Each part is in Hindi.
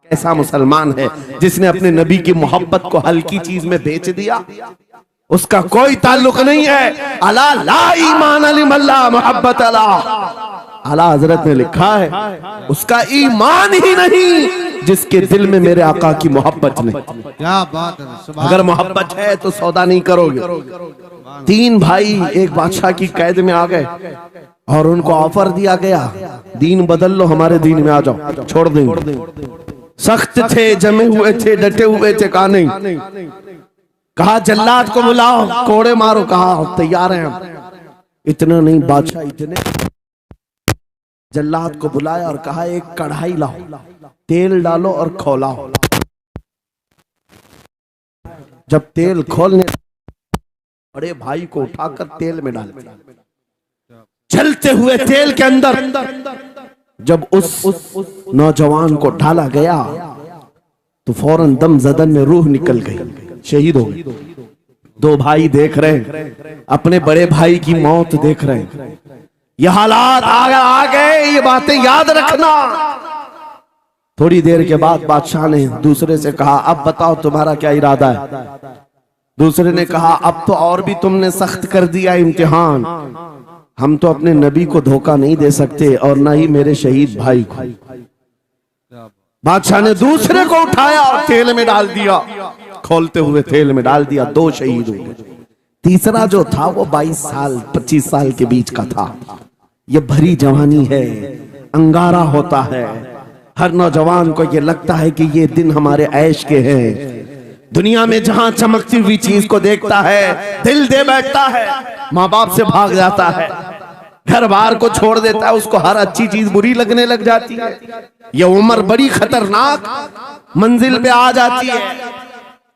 ऐसा मुसलमान है जिसने अपने नबी की मोहब्बत को हल्की चीज में बेच दिया? उसका कोई ताल्लुक नहीं है। अला ला ईमान अलिमल्ला मोहब्बत अला, आला हजरत ने लिखा है उसका ईमान ही नहीं जिसके दिल में मेरे आका की मोहब्बत नहीं। क्या बात है। अगर मोहब्बत है तो सौदा नहीं करोगे। 3 भाई एक बादशाह की कैद में आ गए और उनको ऑफर दिया गया, दीन बदल लो, हमारे दीन में आ जाओ, छोड़ देंगे। सख्त थे, जमे हुए थे, डटे हुए थे, कहा नहीं। कहा जल्लाद को बुलाओ, कोड़े मारो, कहा तैयार हैं हम। इतना नहीं, बादशाह इतने जल्लाद को बुलाया और कहा एक कढ़ाई लाओ, तेल डालो और खौलाओ। जब तेल खोलने, बड़े भाई को उठाकर तेल में डाल, जलते हुए तेल के अंदर जब उस नौजवान को डाला गया तो फौरन दम जदन में रूह निकल गई, शहीद हो गए। 2 भाई देख रहे हैं, अपने बड़े भाई की मौत देख रहे हैं। ये हालात आ गए, ये बातें याद रखना। थोड़ी देर के बाद बादशाह ने दूसरे से कहा अब बताओ तुम्हारा क्या इरादा है? दूसरे ने कहा अब तो और भी तुमने सख्त कर दिया इम्तिहान, हम तो अपने नबी को धोखा नहीं दे सकते और ना ही मेरे शहीद भाई को। बादशाह ने दूसरे को उठाया और तेल में डाल दिया, खोलते हुए तेल में डाल दिया, 2 शहीद हो गए। तीसरा जो था वो 22 साल 25 साल के बीच का था। ये भरी जवानी है, अंगारा होता है। हर नौजवान को ये लगता है कि ये दिन हमारे ऐश के हैं। दुनिया में जहां चमकती हुई चीज को देखता है दिल दे बैठता है, माँ बाप से भाग जाता है, घर बार को छोड़ देता है, उसको हर अच्छी चीज बुरी लगने लग जाती है। ये उम्र बड़ी खतरनाक मंजिल पे आ जाती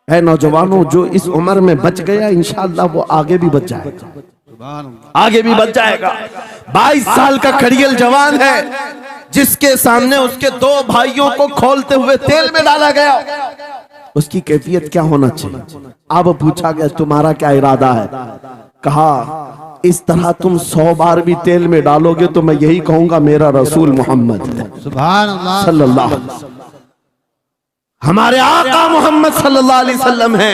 है नौजवानों, जो इस उम्र में बच गया इंशाअल्लाह वो आगे भी बच जाएगा, आगे भी बच जाएगा। 22 साल का खड़ियल जवान है जिसके सामने उसके 2 भाइयों को खोलते हुए तेल में डाला गया। उसकी कैफियत क्या होना चाहिए? अब पूछा गया तुम्हारा क्या इरादा है? कहा इस तरह तुम 100 बार भी तेल में डालोगे तो मैं यही कहूंगा मेरा रसूल मोहम्मद सुभान अल्लाह सल्लल्लाहु अलैहि वसल्लम, हमारे आका मोहम्मद सल्लल्लाहु अलैहि वसल्लम है,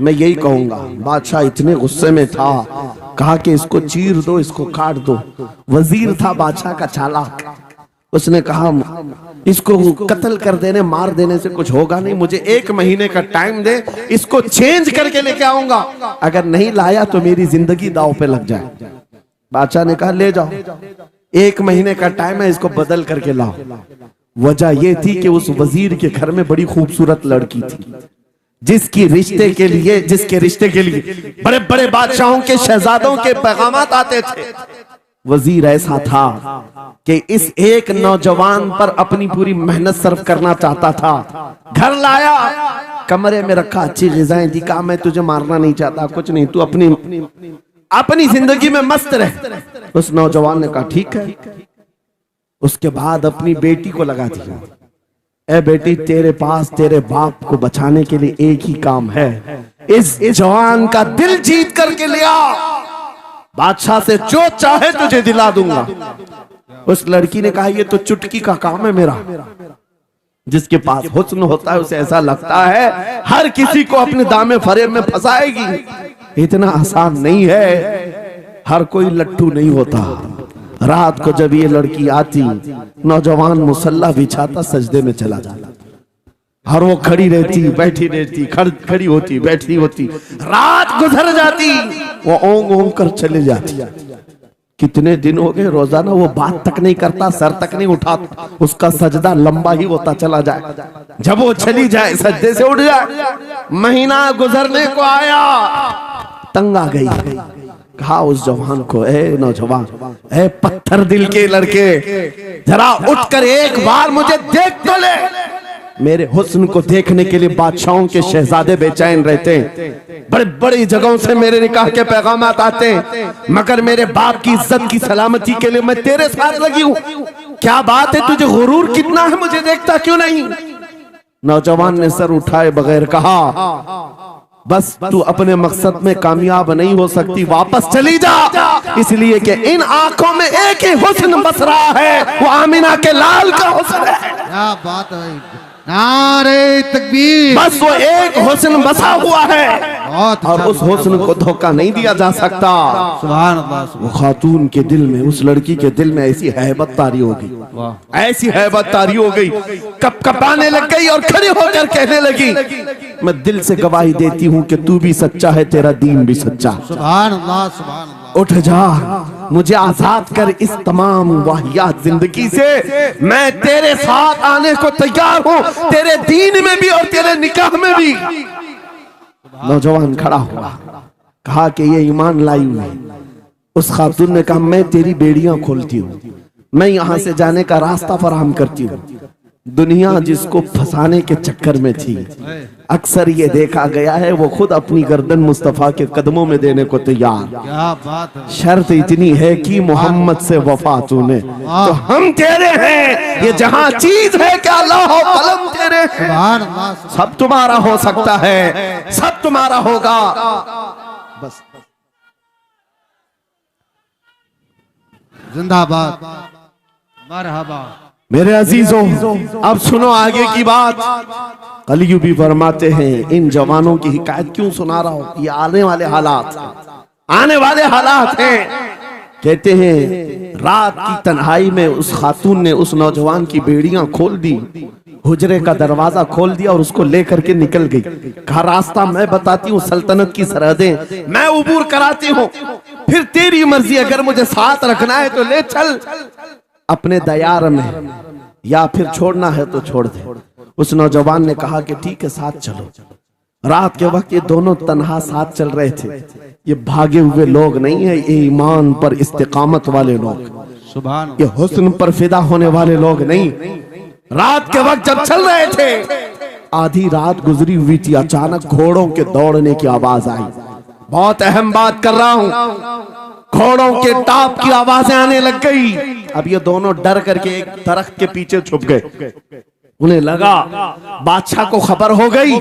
मैं यही कहूंगा। बादशाह इतने गुस्से में था, कहा कि इसको चीर दो, इसको काट दो। वजीर था बादशाह का चालाक, उसने कहा इसको कत्ल कर देने, मार देने से कुछ होगा नहीं, मुझे 1 महीने का टाइम दे, इसको चेंज करके लेके आऊंगा, अगर नहीं लाया तो मेरी जिंदगी दांव पे लग जाए। बादशाह ने कहा ले जाओ, 1 महीने का टाइम है, इसको बदल करके लाओ। वजह यह थी कि उस वजीर के घर में बड़ी खूबसूरत लड़की थी जिसके रिश्ते के लिए बड़े बड़े बादशाहों के शहजादों के पैगामात आते थे। वजीर ऐसा था कि इस एक नौजवान पर अपनी पूरी मेहनत सर्व करना चाहता था। घर लाया, कमरे में रखा, अच्छी ग़िज़ाएं दी, कहा मैं तुझे मारना नहीं चाहता, कुछ नहीं, तू अपनी जिंदगी में मस्त रह। उस नौजवान ने कहा ठीक है। उसके बाद अपनी बेटी को लगा दिया, ए बेटी तेरे पास तेरे बाप को बचाने के लिए एक ही काम है, इस जवान का दिल जीत करके लिया, बादशाह से जो चाहे तुझे दिला दूंगा। उस लड़की ने कहा ये तो चुटकी का काम है मेरा। जिसके पास हुस्न होता है उसे ऐसा लगता है हर किसी को अपने दामे फरेब में फंसाएगी। इतना आसान नहीं है, हर कोई लट्टू नहीं होता। रात को जब ये लड़की आती, नौजवान मुसल्ला बिछाता, सजदे में चला जाता, और वो खड़ी रहती, बैठी रहती, खड़ी होती, बैठी होती, रात गुजर जाती, वो ओंग ओंग कर चले जाती। कितने दिन हो गए, रोजाना वो बात तक नहीं करता, सर तक नहीं उठाता, उसका सजदा लंबा ही होता चला जाए। जब वो चली जाए सजदे से उठ जाए। महीना गुजरने को आया, तंग आ गई, कहा उस जवान को, ए नौजवान, ए पत्थर दिल के लड़के, जरा उठकर एक बार मुझे देख तो ले। मेरे हुस्न को देखने के लिए बादशाहों के शहजादे बेचैन रहते हैं, बड़े बड़ी जगहों से मेरे निकाह के पैगामात आते हैं, मगर मेरे बाप की इज्जत की सलामती के लिए मैं तेरे साथ लगी हूँ। क्या बात है, तुझे गुरूर कितना है, मुझे देखता क्यों नहीं? नौजवान ने सर उठाए बगैर कहा, बस तू अपने मकसद में कामयाब नहीं हो सकती, वापस चली जा। इसलिए कि इन आंखों में एक ही हुस्न बस रहा है, वो आमिना के लाल का हुस्न है। क्या बात है भाई, नारे तकबीर। बस वो एक हुस्न बसा हुआ है बहुत और उस हुस्न को धोखा नहीं दिया जा सकता। सुभान अल्लाह, वो खातून के दिल में, उस लड़की के दिल में ऐसी हैबत तारी हो गई, ऐसी हैबत तारी हो गई, कपकपाने लग गई और खड़ी होकर कहने लगी, मैं दिल से गवाही देती हूँ कि तू भी सच्चा है, तेरा दीन भी सच्चा। सुभान अल्लाह, सुभान अल्लाह। उठ जा, मुझे आजाद कर इस तमाम वाहियात जिंदगी से, मैं तेरे साथ आने को तैयार हूँ, तेरे दीन में भी और तेरे निकाह में भी। नौजवान खड़ा हुआ, कहा कि ये ईमान लाई हुई है। उस खातून ने कहा, मैं तेरी बेड़ियां खोलती हूँ, मैं यहाँ से जाने का रास्ता फराहम करती हूँ। दुनिया जिसको फंसाने के चक्कर में थी, अक्सर ये देखा गया है वो खुद अपनी गर्दन मुस्तफा के कदमों में देने को तैयार। क्या बात है, शर्त इतनी है कि मोहम्मद से वफा तूने, तो हम तेरे हैं। ये जहां चीज है कि अल्लाह हो कलम तेरे, सुभान अल्लाह। सब तुम्हारा हो सकता है, सब तुम्हारा होगा। बस जिंदाबाद, मरहबा। मेरे अजीजों, अब सुनो आगे की बात। कलियू भी फरमाते हैं, इन जवानों की हिकायत क्यों सुना रहा हूं, ये आने वाले हालात, आने वाले हालात हैं। कहते हैं रात की तन्हाई में उस खातून ने उस नौजवान की बेड़ियां खोल दी, हुजरे का दरवाजा खोल दिया और उसको लेकर के निकल गई। कहा, रास्ता मैं बताती हूँ, सल्तनत की सरहदें मैं उबूर कराती हूँ, फिर तेरी मर्जी, अगर मुझे साथ रखना है तो ले चल अपने दयार में, या फिर छोड़ना है तो छोड़ दे। उस नौजवान ने कहा कि ठीक है, साथ चलो। रात के वक्त ये दोनों तन्हा साथ चल रहे थे। ये भागे हुए लोग नहीं है, ये ईमान पर इस्तिकामत वाले लोग, सुभान, ये हुस्न पर फिदा होने वाले लोग नहीं। रात के वक्त जब चल रहे थे, आधी रात गुजरी हुई थी, अचानक घोड़ों के दौड़ने की आवाज आई। बहुत अहम बात कर रहा हूं, घोड़ों के टाप की आवाजें आने लग गई। अब ये दोनों डर करके एक दरख्त के पीछे छुप गए। उन्हें लगा बादशाह को खबर हो गई,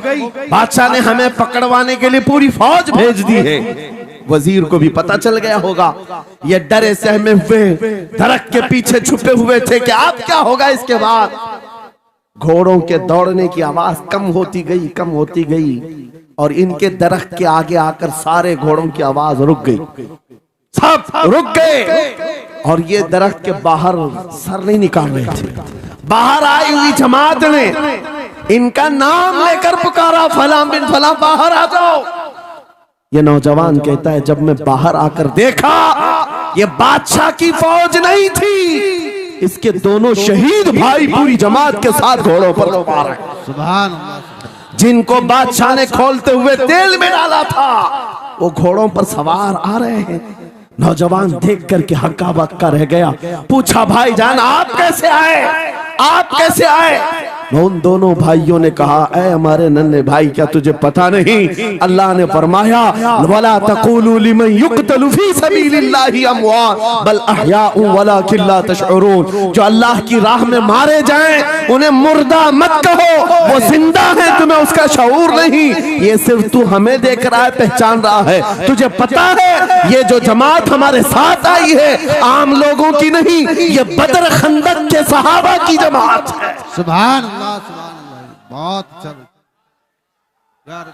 बादशाह ने हमें पकड़वाने के लिए पूरी फौज भेज दी है। वजीर को भी पता चल गया होगा। ये डरे सहमे हुए दरख्त के पीछे छुपे हुए थे कि अब क्या होगा इसके बाद। घोड़ों के दौड़ने की आवाज कम होती गई, कम होती गई, और इनके दरख्त के आगे आकर सारे घोड़ों की आवाज रुक गई, सब रुक गए। और ये दरख्त के बाहर सर नहीं निकाल रहे थे। बाहर आई हुई जमात ने इनका नाम लेकर पुकारा, फलां बिन फलां बाहर आ जाओ। ये नौजवान कहता है, जब मैं बाहर आकर देखा, ये बादशाह की फौज नहीं थी, इसके दोनों शहीद भाई पूरी जमात के साथ घोड़ों पर सवार हैं। सुभान अल्लाह, जिनको बादशाह ने खोलते हुए तेल में डाला था, वो घोड़ों पर सवार आ रहे हैं। नौजवान देख करके हक्का बक्का रह गया। पूछा, भाईजान आप कैसे आए, आप कैसे आए? उन दोनों भाइयों ने कहा, ऐ हमारे नन्हे भाई, क्या तुझे पता नहीं, अल्लाह ने फरमाया, वला तक़ूलू लिमन युक़तलु फी सबीलिल्लाहि अमवात बल अहयाउ वलाकिन ला तशऊरून। जो अल्लाह की राह में मारे जाएं उन्हें मुर्दा मत कहो, वो जिंदा है, तुम्हें उसका शऊर नहीं। ये सिर्फ तू हमें देख रहा है, पहचान रहा है। तुझे पता है ये जो जमात हमारे साथ आई है आम लोगों की नहीं, ये बदर खंदक के सहाबा की जमात है। सुभान अल्लाह, सुभान अल्लाह, बहुत अच्छा यार,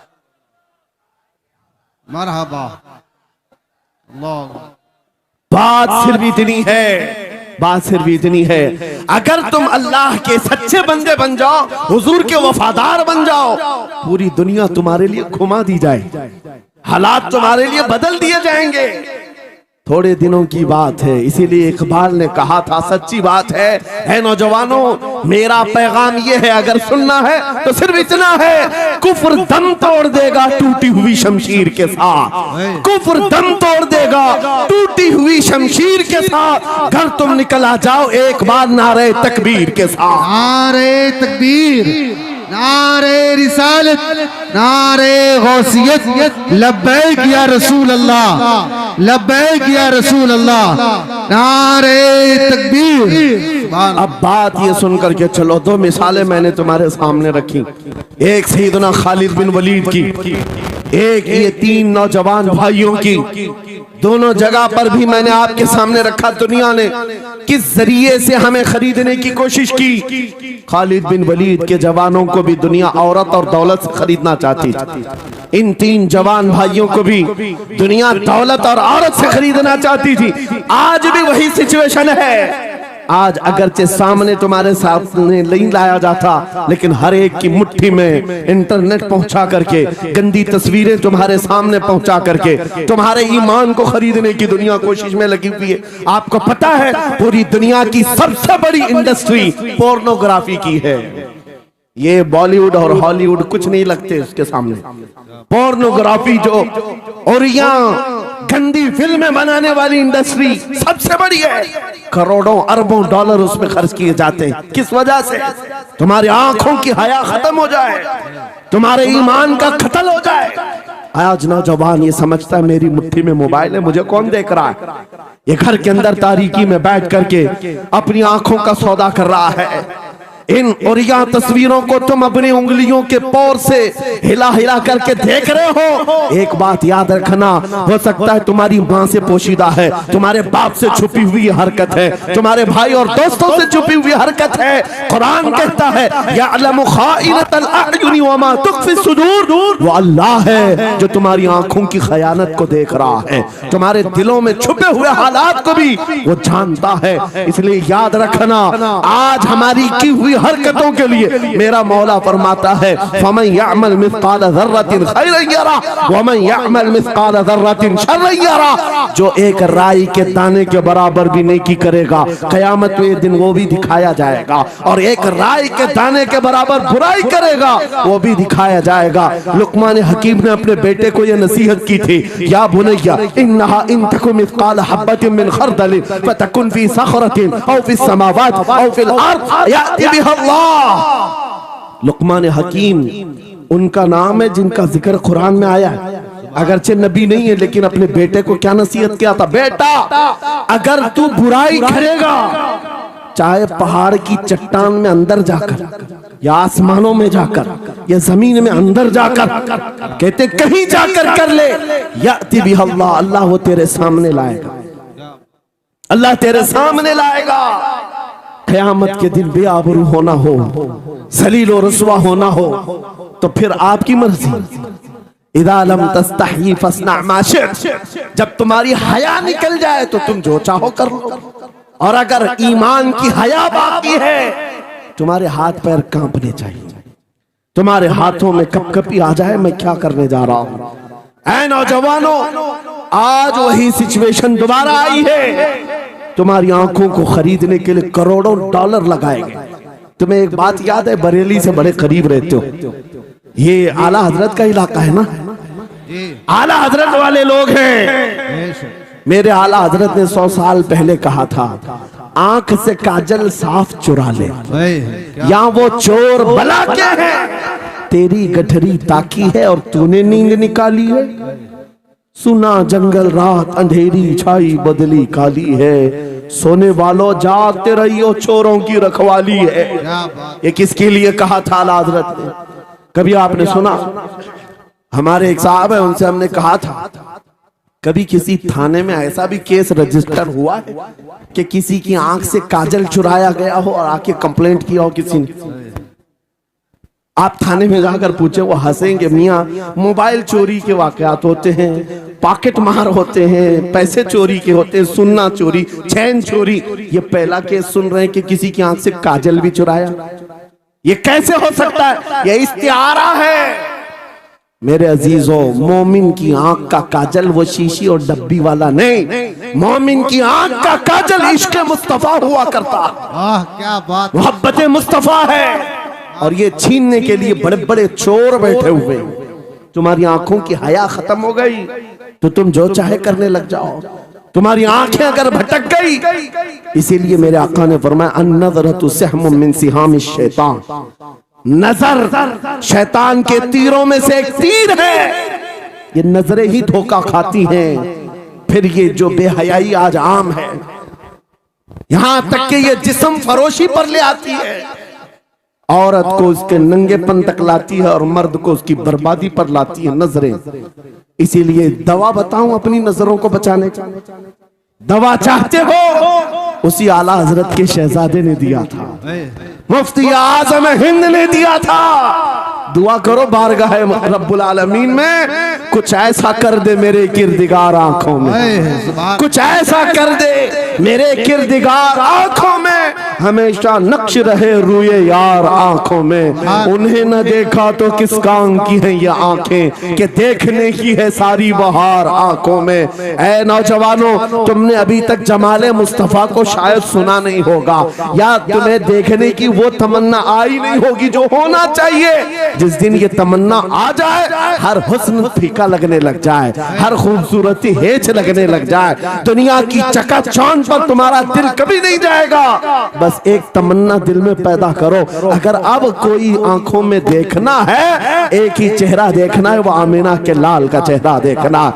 मरहबा। अल्लाह, बात सिर्फ इतनी है, बात सिर्फ इतनी है, अगर तुम अल्लाह के सच्चे बंदे बन जाओ, हुजूर के वफादार बन जाओ, पूरी दुनिया तुम्हारे लिए घुमा दी जाए, हालात तुम्हारे लिए बदल दिए जाएंगे। थोड़े दिनों की बात है, इसीलिए इकबाल ने कहा था, सच्ची बात है नौजवानों, मेरा पैगाम ये है, अगर सुनना है तो सिर्फ इतना है, कुफ्र दम तोड़ देगा टूटी हुई शमशीर के साथ, कुफ्र दम तोड़ देगा टूटी हुई शमशीर के साथ। घर तुम निकल आ जाओ एक बार नारे तकबीर के साथ। नारे तकबीर, नारे रिसालत, नारे गौसियत, लब्बैक या रसूल अल्लाह, लब्बैक या रसूल अल्लाह, नारे तकबीर। अब बात ये सुन करके चलो, दो मिसालें मैंने तुम्हारे सामने रखी, एक सैयदना खालिद बिन वलीद की, एक ये 3 नौजवान भाइयों की दोनों जगह पर भी मैंने आपके सामने रखा। दुनिया ने किस जरिए से हमें खरीदने की कोशिश की। खालिद बिन वलीद के जवानों को भी दुनिया औरत और दौलत से खरीदना चाहती थी। इन 3 जवान भाइयों को भी दुनिया दौलत और औरत से खरीदना चाहती थी। आज भी वही सिचुएशन है। आज अगरचे सामने तुम्हारे सामने नहीं लाया जाता, लेकिन हर एक की मुट्ठी में इंटरनेट पहुंचा करके, गंदी तस्वीरें तुम्हारे सामने पहुंचा करके तुम्हारे ईमान को खरीदने की दुनिया कोशिश में लगी हुई है। आपको पता है पूरी दुनिया की सबसे बड़ी इंडस्ट्री पोर्नोग्राफी की है। ये बॉलीवुड और हॉलीवुड कुछ नहीं लगते उसके सामने। पोर्नोग्राफी जो और यहाँ गंदी फिल्में बनाने वाली इंडस्ट्री सबसे बड़ी है। करोड़ों अरबों डॉलर उसमें खर्च किए जाते हैं। किस वजह से? तुम्हारी आंखों की हया खत्म हो जाए, तुम्हारे ईमान का कत्ल हो जाए। आज नौजवान ये समझता है मेरी मुट्ठी में मोबाइल है, मुझे कौन देख रहा है। ये घर के अंदर तारीकी में बैठ करके अपनी आंखों का सौदा कर रहा है। इन और यहाँ तस्वीरों को तुम अपनी उंगलियों के पोर से हिला हिला करके देख रहे हो। एक बात याद रखना, हो सकता है तुम्हारी माँ से पोशीदा है, तुम्हारे बाप से छुपी हुई हरकत है, तुम्हारे भाई और दोस्तों से छुपी हुई हरकत है। कुरान कहता है यअलमु खाइनतल अयुनि वमा तुख्फी सुदूर, वो अल्लाह है जो तुम्हारी आंखों की खयानत को देख रहा है, तुम्हारे दिलों में छुपे हुए हालात को भी वो जानता है। इसलिए याद रखना, आज हमारी की हुई हरकतों के लिए मेरा मौला फरमाता है फमन यअमल मिस्काल ज़र्रतिन खैरन यरा वमन यअमल मिस्काल ज़र्रतिन शर्रन यरा। जो एक राई के दाने के बराबर भी नेकी करेगा, कयामत के दिन वो भी दिखाया जाएगा, और एक राई के दाने के बराबर बुराई करेगा वो भी दिखाया जाएगा। लुकमान हकीम ने अपने बेटे को ये नसीहत की थी, या बुनैया इन्नहा इन तकु मिस्काल हब्बतिन मिन खरदलिन फतकुन फी सखरतिन औ फी समावात औ फिल अर्द याति अल्लाह। लुकमान हकीम उनका नाम है जिनका जिक्र कुरान में आया है। अगरचे नबी नहीं है, लेकिन अपने बेटे को क्या नसीहत किया था, बेटा अगर तू बुराई करेगा, चाहे पहाड़ की चट्टान में अंदर जाकर या आसमानों में जाकर या जमीन में अंदर जाकर, कहते कहीं जाकर कर ले, याति बिही अल्लाह, अल्लाह वो तेरे सामने लाएगा, अल्लाह तेरे सामने लाएगा। क़यामत के दिन बेआबरू होना हो, सलील और रसवा होना हो, तो फिर आपकी मर्जी। इदा लम तस्तही फस्ना मा शि'त, जब तुम्हारी हया निकल जाए तो तुम जो चाहो कर लो। और अगर ईमान की हया बाकी है, तुम्हारे हाथ पैर कांपने चाहिए, तुम्हारे हाथों में कपकपी आ जाए मैं क्या करने जा रहा हूं। ऐ नौजवानों, आज वही सिचुएशन दोबारा आई है। तुम्हारी आंखों को खरीदने के लिए करोड़ों डॉलर लगाए गए। तुम्हें एक बात याद है, बरेली से बड़े करीब रहते हो, ये आला हजरत का इलाका है ना, आला हजरत वाले लोग हैं। मेरे आला हजरत ने 100 साल पहले कहा था, आंख से काजल साफ चुरा ले, यहाँ वो चोर बला के हैं। तेरी गठरी ताकी है और तूने नींद निकाली है। सुना जंगल रात अंधेरी छाई बदली काली है, सोने वालों जागते रहियो चोरों की रखवाली है। ये किसके लिए कहा था आला हजरत ने? कभी आपने सुना? हमारे एक साहब है, उनसे हमने कहा था, कभी किसी थाने में ऐसा भी केस रजिस्टर हुआ है कि किसी की आंख से काजल चुराया गया हो और आके कंप्लेंट किया हो किसी ने? आप थाने में जाकर पूछे, वो हंसेंगे। मियाँ मोबाइल चोरी के वाकयात होते हैं, पॉकेट मार होते हैं, पैसे चोरी के होते हैं, सुन्ना चोरी, चैन चोरी। ये पहला केस सुन रहे हैं कि किसी की आंख से काजल भी चुराया। ये कैसे हो सकता है? ये इस्तिआरा है। मेरे अजीजों, मोमिन की आंख का काजल वो शीशी और डब्बी वाला नहीं, मोमिन की आंख का काजल इश्क मुस्तफा हुआ करता। क्या बात, मोहब्बत मुस्तफा है। और ये छीनने के लिए बड़े बड़े चोर बैठे हुए। तुम्हारी आंखों की हया खत्म हो गई तो तुम जो चाहे करने लग जाओ। तुम्हारी आंखें अगर भटक गई, इसीलिए मेरे आका ने फरमाया अन-नज़रतु सहमुम मिन सिहामिश शैतान, नजर शैतान के तीरों में से एक तीर है। ये नजरें ही धोखा खाती हैं। फिर ये जो बेहयाई आज आम है, यहां तक कि ये जिस्म फरोशी पर ले आती है। औरत को उसके नंगेपन तक लाती है और मर्द को उसकी बर्बादी पर लाती है नजरें। इसीलिए दवा बताऊं अपनी नजरों को बचाने का, दवा चाहते हो उसी आला हजरत के शहजादे ने दिया था, मुफ्ती आजम हिंद ने दिया था। दुआ करो बारगाह रब्बुल आलमीन में कुछ ऐसा कर दे मेरे किरदिगार आंखों में, कुछ ऐसा कर दे मेरे किरदिगार आंखों में, हमेशा नक्श रहे रूए यार आंखों में। उन्हें न देखा तो किस काम की है ये आंखें कि देखने की है सारी बहार आंखों में। ऐ नौजवानों, तुमने अभी तक जमाले मुस्तफा को शायद सुना नहीं होगा, या तुम्हें देखने की वो तमन्ना आई नहीं होगी जो होना चाहिए। जिस दिन ये तमन्ना आ जाए, हर हुस्न फीका लगने लग जाए, हर खूबसूरती हेच लगने लग जाए, दुनिया की चकाचौंध पर तुम्हारा दिल कभी नहीं जाएगा। बस एक तमन्ना दिल में पैदा करो, अगर अब कोई आंखों में देखना है, एक ही चेहरा देखना है, वो आमिना के लाल का चेहरा देखना।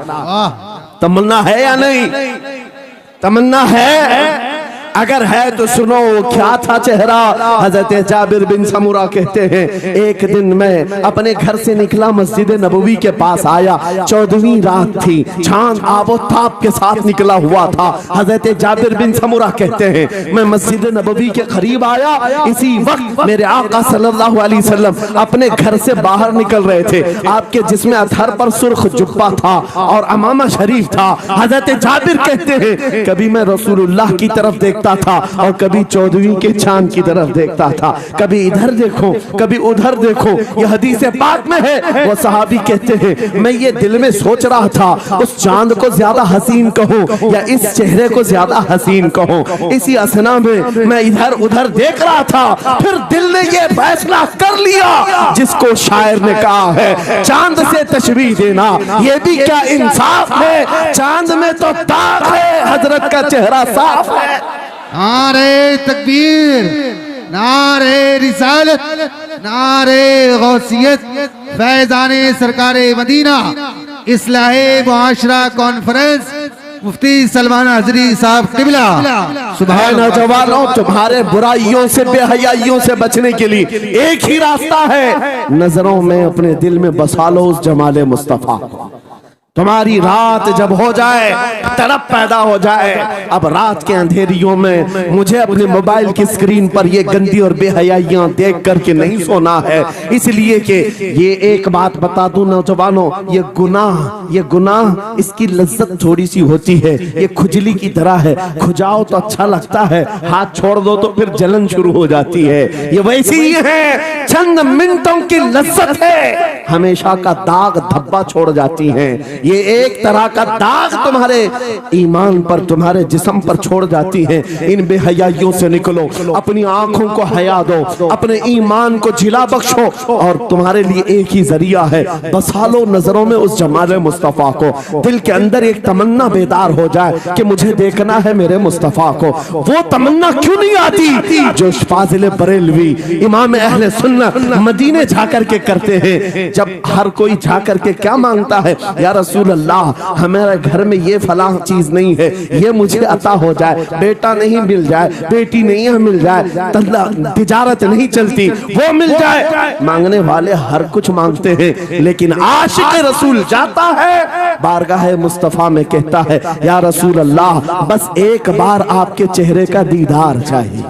तमन्ना है या नहीं? तमन्ना है? अगर है तो सुनो क्या था चेहरा। हजरत जाबिर बिन समूरा कहते हैं, एक दिन मैं अपने घर से निकला, मस्जिद नबवी के पास आया, 14वीं रात थी, चांद आबोताब के साथ निकला हुआ था। हजरत जाबिर बिन समूरा कहते हैं, मैं मस्जिद नबवी के करीब आया, इसी वक्त मेरे आका सल्लल्लाहु अलैहि वसल्लम अपने घर से बाहर निकल रहे थे। आपके जिस्म अतहर पर सुर्ख जुब्बा था और अमामा शरीफ था। हजरत जाबिर कहते हैं, कभी मैं रसूलुल्लाह की तरफ देखता था और कभी 14वीं के चांद की तरफ देखता था, कभी इधर देखो कभी उधर देखो। यह हदीस पाक में है। वो सहाबी कहते हैं, मैं ये दिल में सोच रहा था, उस चांद को ज्यादा हसीन कहूं या इस चेहरे को ज्यादा हसीन कहूं। इसी असना में मैं इधर उधर देख रहा था, फिर दिल ने ये फैसला कर लिया जिसको शायर ने कहा है, चांद से तशबीह देना ये भी क्या इंसाफ है, चांद में तो दाग है, हजरत का चेहरा साफ है। नारे तकबीर, नारे रिसालत, नारे गौसियत, फैजाने सरकारे मदीना, इस्लाहे मुआशरा कॉन्फ्रेंस, मुफ्ती सलमान हजरी साहब किबला। सुभान नौजवानों, तुम्हारे बुराइयों से बेहयाइयों से बचने के लिए एक ही रास्ता है, नजरों में अपने दिल में बसा लो उस जमाले मुस्तफा को। तुम्हारी रात जब हो जाए, तड़प पैदा हो जाए, अब रात के अंधेरियों में मुझे अपने मोबाइल की स्क्रीन पर ये गंदी और बेहयाइयां देख करके नहीं सोना है। इसलिए कि ये एक बात बता दूं नौजवानों, ये गुनाह इसकी लज्जत थोड़ी सी होती है, ये खुजली की तरह है, खुजाओ तो अच्छा लगता है, हाथ छोड़ दो तो फिर जलन शुरू हो जाती है। ये वैसी ही है, चंद मिनटों की लज्जत है, हमेशा का दाग धब्बा छोड़ जाती है। ये एक तरह का दाग तुम्हारे ईमान पर, तुम्हारे जिस्म पर छोड़ जाती है। इन बेहयाइयों से निकलो, अपनी आंखों को हया दो, अपने ईमान को जिला बख्शो, और तुम्हारे लिए एक ही जरिया है, बसा लो नजरों में उस जमाले मुस्तफा को। दिल के अंदर एक तमन्ना बेदार हो जाए कि मुझे देखना है मेरे मुस्तफा को। वो तमन्ना क्यों नहीं आती जो फाजिल बरेलवी इमाम अहले सुन्नत मदीने जाकर के करते हैं। जब हर कोई जाकर के क्या मांगता है, या रसूल अल्लाह हमारे घर में ये फलां चीज नहीं है, ये मुझे अता हो जाए, बेटा नहीं मिल जाए, बेटी नहीं मिल जाए, तिजारत नहीं चलती, वो मिल जाए। मांगने वाले हर कुछ मांगते हैं, लेकिन आशिक रसूल जाता है बारगाह मुस्तफा में, कहता है, या रसूल अल्लाह बस एक बार आपके चेहरे का दीदार चाहिए,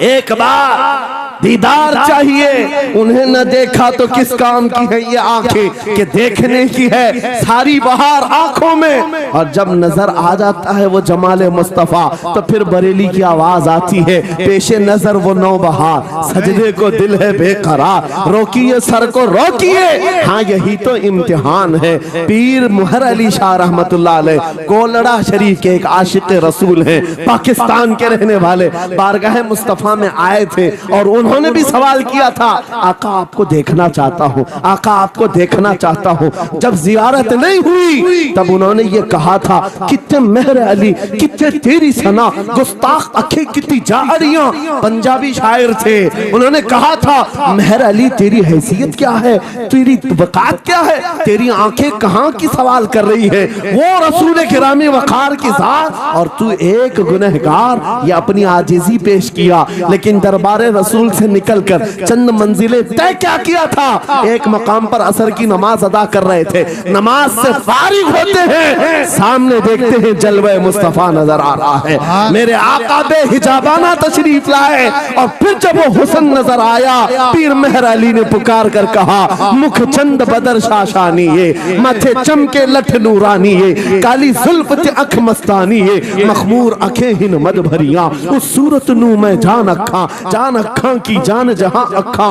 एक बार दीदार चाहिए। उन्हें न देखा तो किस काम की है ये आंखें कि देखने की है सारी बहार आंखों में। और जब नजर आ जाता है वो जमाले मुस्तफा, तो फिर बरेली की आवाज आती है, पेशे नजर वो नौबहार, सजदे को दिल है बेकरार, रोकिए सर को रोकिए, हाँ यही तो इम्तिहान है। पीर मुहर अली शाह रहमतुल्लाह अलैह कोलड़ा शरीफ के एक आशिक रसूल हैं, पाकिस्तान के रहने वाले, बारगाह मुस्तफा में आए थे और उन्होंने भी सवाल किया था, आका आपको देखना चाहता हूँ, आका आपको देखना चाहता हूँ। जब जियारत नहीं हुई तब उन्होंने ये कहा था, कितने मेहर अली, कितने तेरी सना, गुस्ताख अखे कितनी जाहरियां। पंजाबी शायर थे, उन्होंने कहा था, मेहर अली तेरी हैसियत क्या है, तेरी वकात क्या है, तेरी आंखें कहाँ की सवाल कर रही है, वो रसूल किरामी वकार की जात और तू एक गुनहगार। ये अपनी आजिजी पेश किया, लेकिन दरबारे रसूल से निकलकर चंद मंजिलें तय क्या किया था। एक मकाम पर असर की नमाज अदा कर रहे थे, नमाज से फारिग होते हैं, सामने देखते हैं जलवे मुस्तफा नजर आ रहा है। मेरे आका बेहिजाबाना तशरीफ लाए और फिर जब वो हुस्न नजर आया, पीर मेहर अली ने पुकार कर कहा, मुख चंद बदर शाशानी ये, माथे चमके लठ नूरानी ये, काली जुल्फ ते अख मस्तानी ये, मखमूर अखे हिन मद भरिया, उस सूरत नू मैं जान अखा की जान जहां अखा,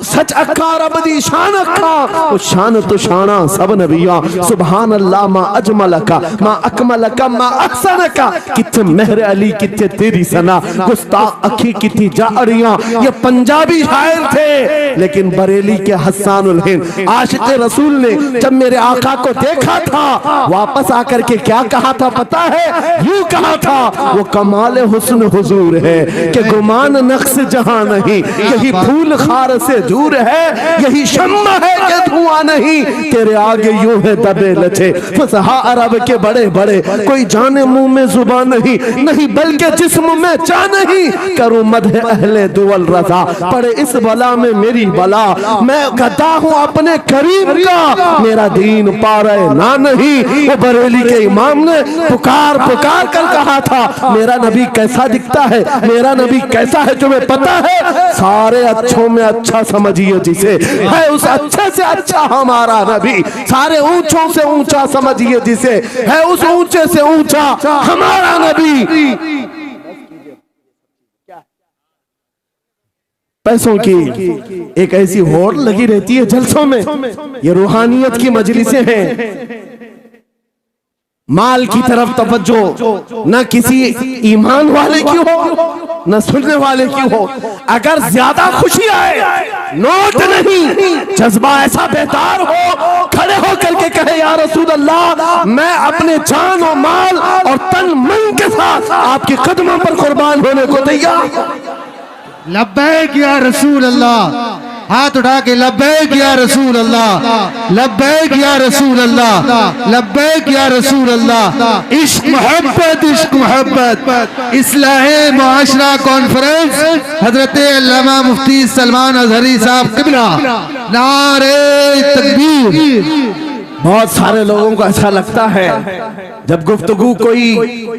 सच अखा रब दी शान अखा, उस शान तो शाना सब नबिया, सुभान अल्लाह मा अजमल का मा अकमल का मा अहसन का, किथे मेहर अली किथे तेरी सना, गुस्ताख अखी किथी जारियां। ये पंजाबी शायर थे, लेकिन बरेली के हस्सानुल हिंद आशिक रसूल ने जब मेरे आका को देखा था, वापस आकर के क्या कहा था पता है? यूं कहा था, वो कमाल हुस्न हुजूर है कि गुमान नक्श जहां नहीं, यही फूल खार से दूर है, यही शम्मा है कि धुआं नहीं, तेरे आगे यूं है दबे लचे फसहा अरब के बड़े बड़े, कोई जाने मुंह में जुबान नहीं, नहीं बल्कि जिस्म में चाह नहीं, करूं मदह अहले दुवल रजा, पड़े इस बला में मेरी बला, मैं गदा हूं अपने करीम का, मेरा दीन पा रहे ना नहीं। वो बरेली के इमाम ने पुकार पुकार कर कहा था, मेरा नबी कैसा दिखता है, मेरा नबी कैसा है, तुम्हें पता है? सारे अच्छों में अच्छा समझिए जिसे, है उस अच्छे से अच्छा हमारा नबी, सारे ऊंचों से ऊंचा समझिए जिसे, है उस ऊंचे से ऊंचा हमारा नबी। पैसों की एक ऐसी होड़ लगी रहती है जलसों में, ये रूहानियत की मजलिसें हैं, माल की तरफ तवज्जो न किसी ईमान वाले की हो न सुनने वाले की हो। अगर ज्यादा खुशी आए, नोट नहीं, जज्बा ऐसा बेदार हो, खड़े हो करके कहे या रसूल अल्लाह, मैं अपने जान और माल और तन मन के साथ आपके कदमों पर कुर्बान होने को तैयार। लब्बैक या रसूल अल्लाह, हाथ उठा के लब्बैक या रसूल अल्लाह, लब्बैक या रसूल अल्लाह, लब्बैक या रसूल अल्लाह। इश्क मोहब्बत इस्लाहे मुआशरा कॉन्फ्रेंस हजरत अल्लामा मुफ्ती सलमान अजहरी साहब किबला, नारे तकबीर। बहुत सारे लोगों को अच्छा लगता है जब गुफ्तगू कोई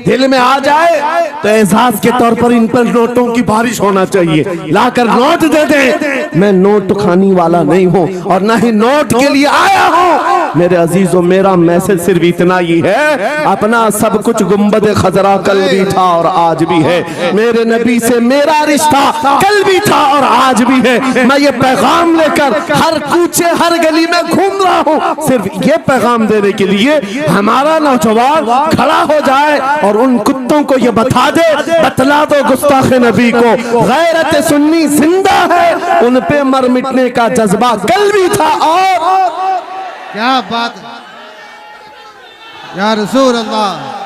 दिल में आ जाए तो एहसास के तौर पर इन पर नोटों की बारिश होना चाहिए, लाकर नोट दे दे। मैं नोट खानी वाला नहीं हूँ और ना ही नोट के लिए आया हूँ। मेरे अजीजों, मेरा मैसेज सिर्फ इतना ही है, अपना सब कुछ गुंबद खजरा कल भी था और आज भी है, मेरे नबी से मेरा रिश्ता कल भी था और आज भी है। मैं ये पैगाम लेकर हर कूचे हर गली में घूम रहा हूँ, सिर्फ ये पैगाम देने के लिए हमारा नौजवान खड़ा हो जाए और उन कुत्तों को ये बता दे, बतला दो गुस्ताख नबी को, गैरत सुन्नी जिंदा है, उन पे मर मिटने का जज्बा कल भी था। और क्या बात या रसूल अल्लाह।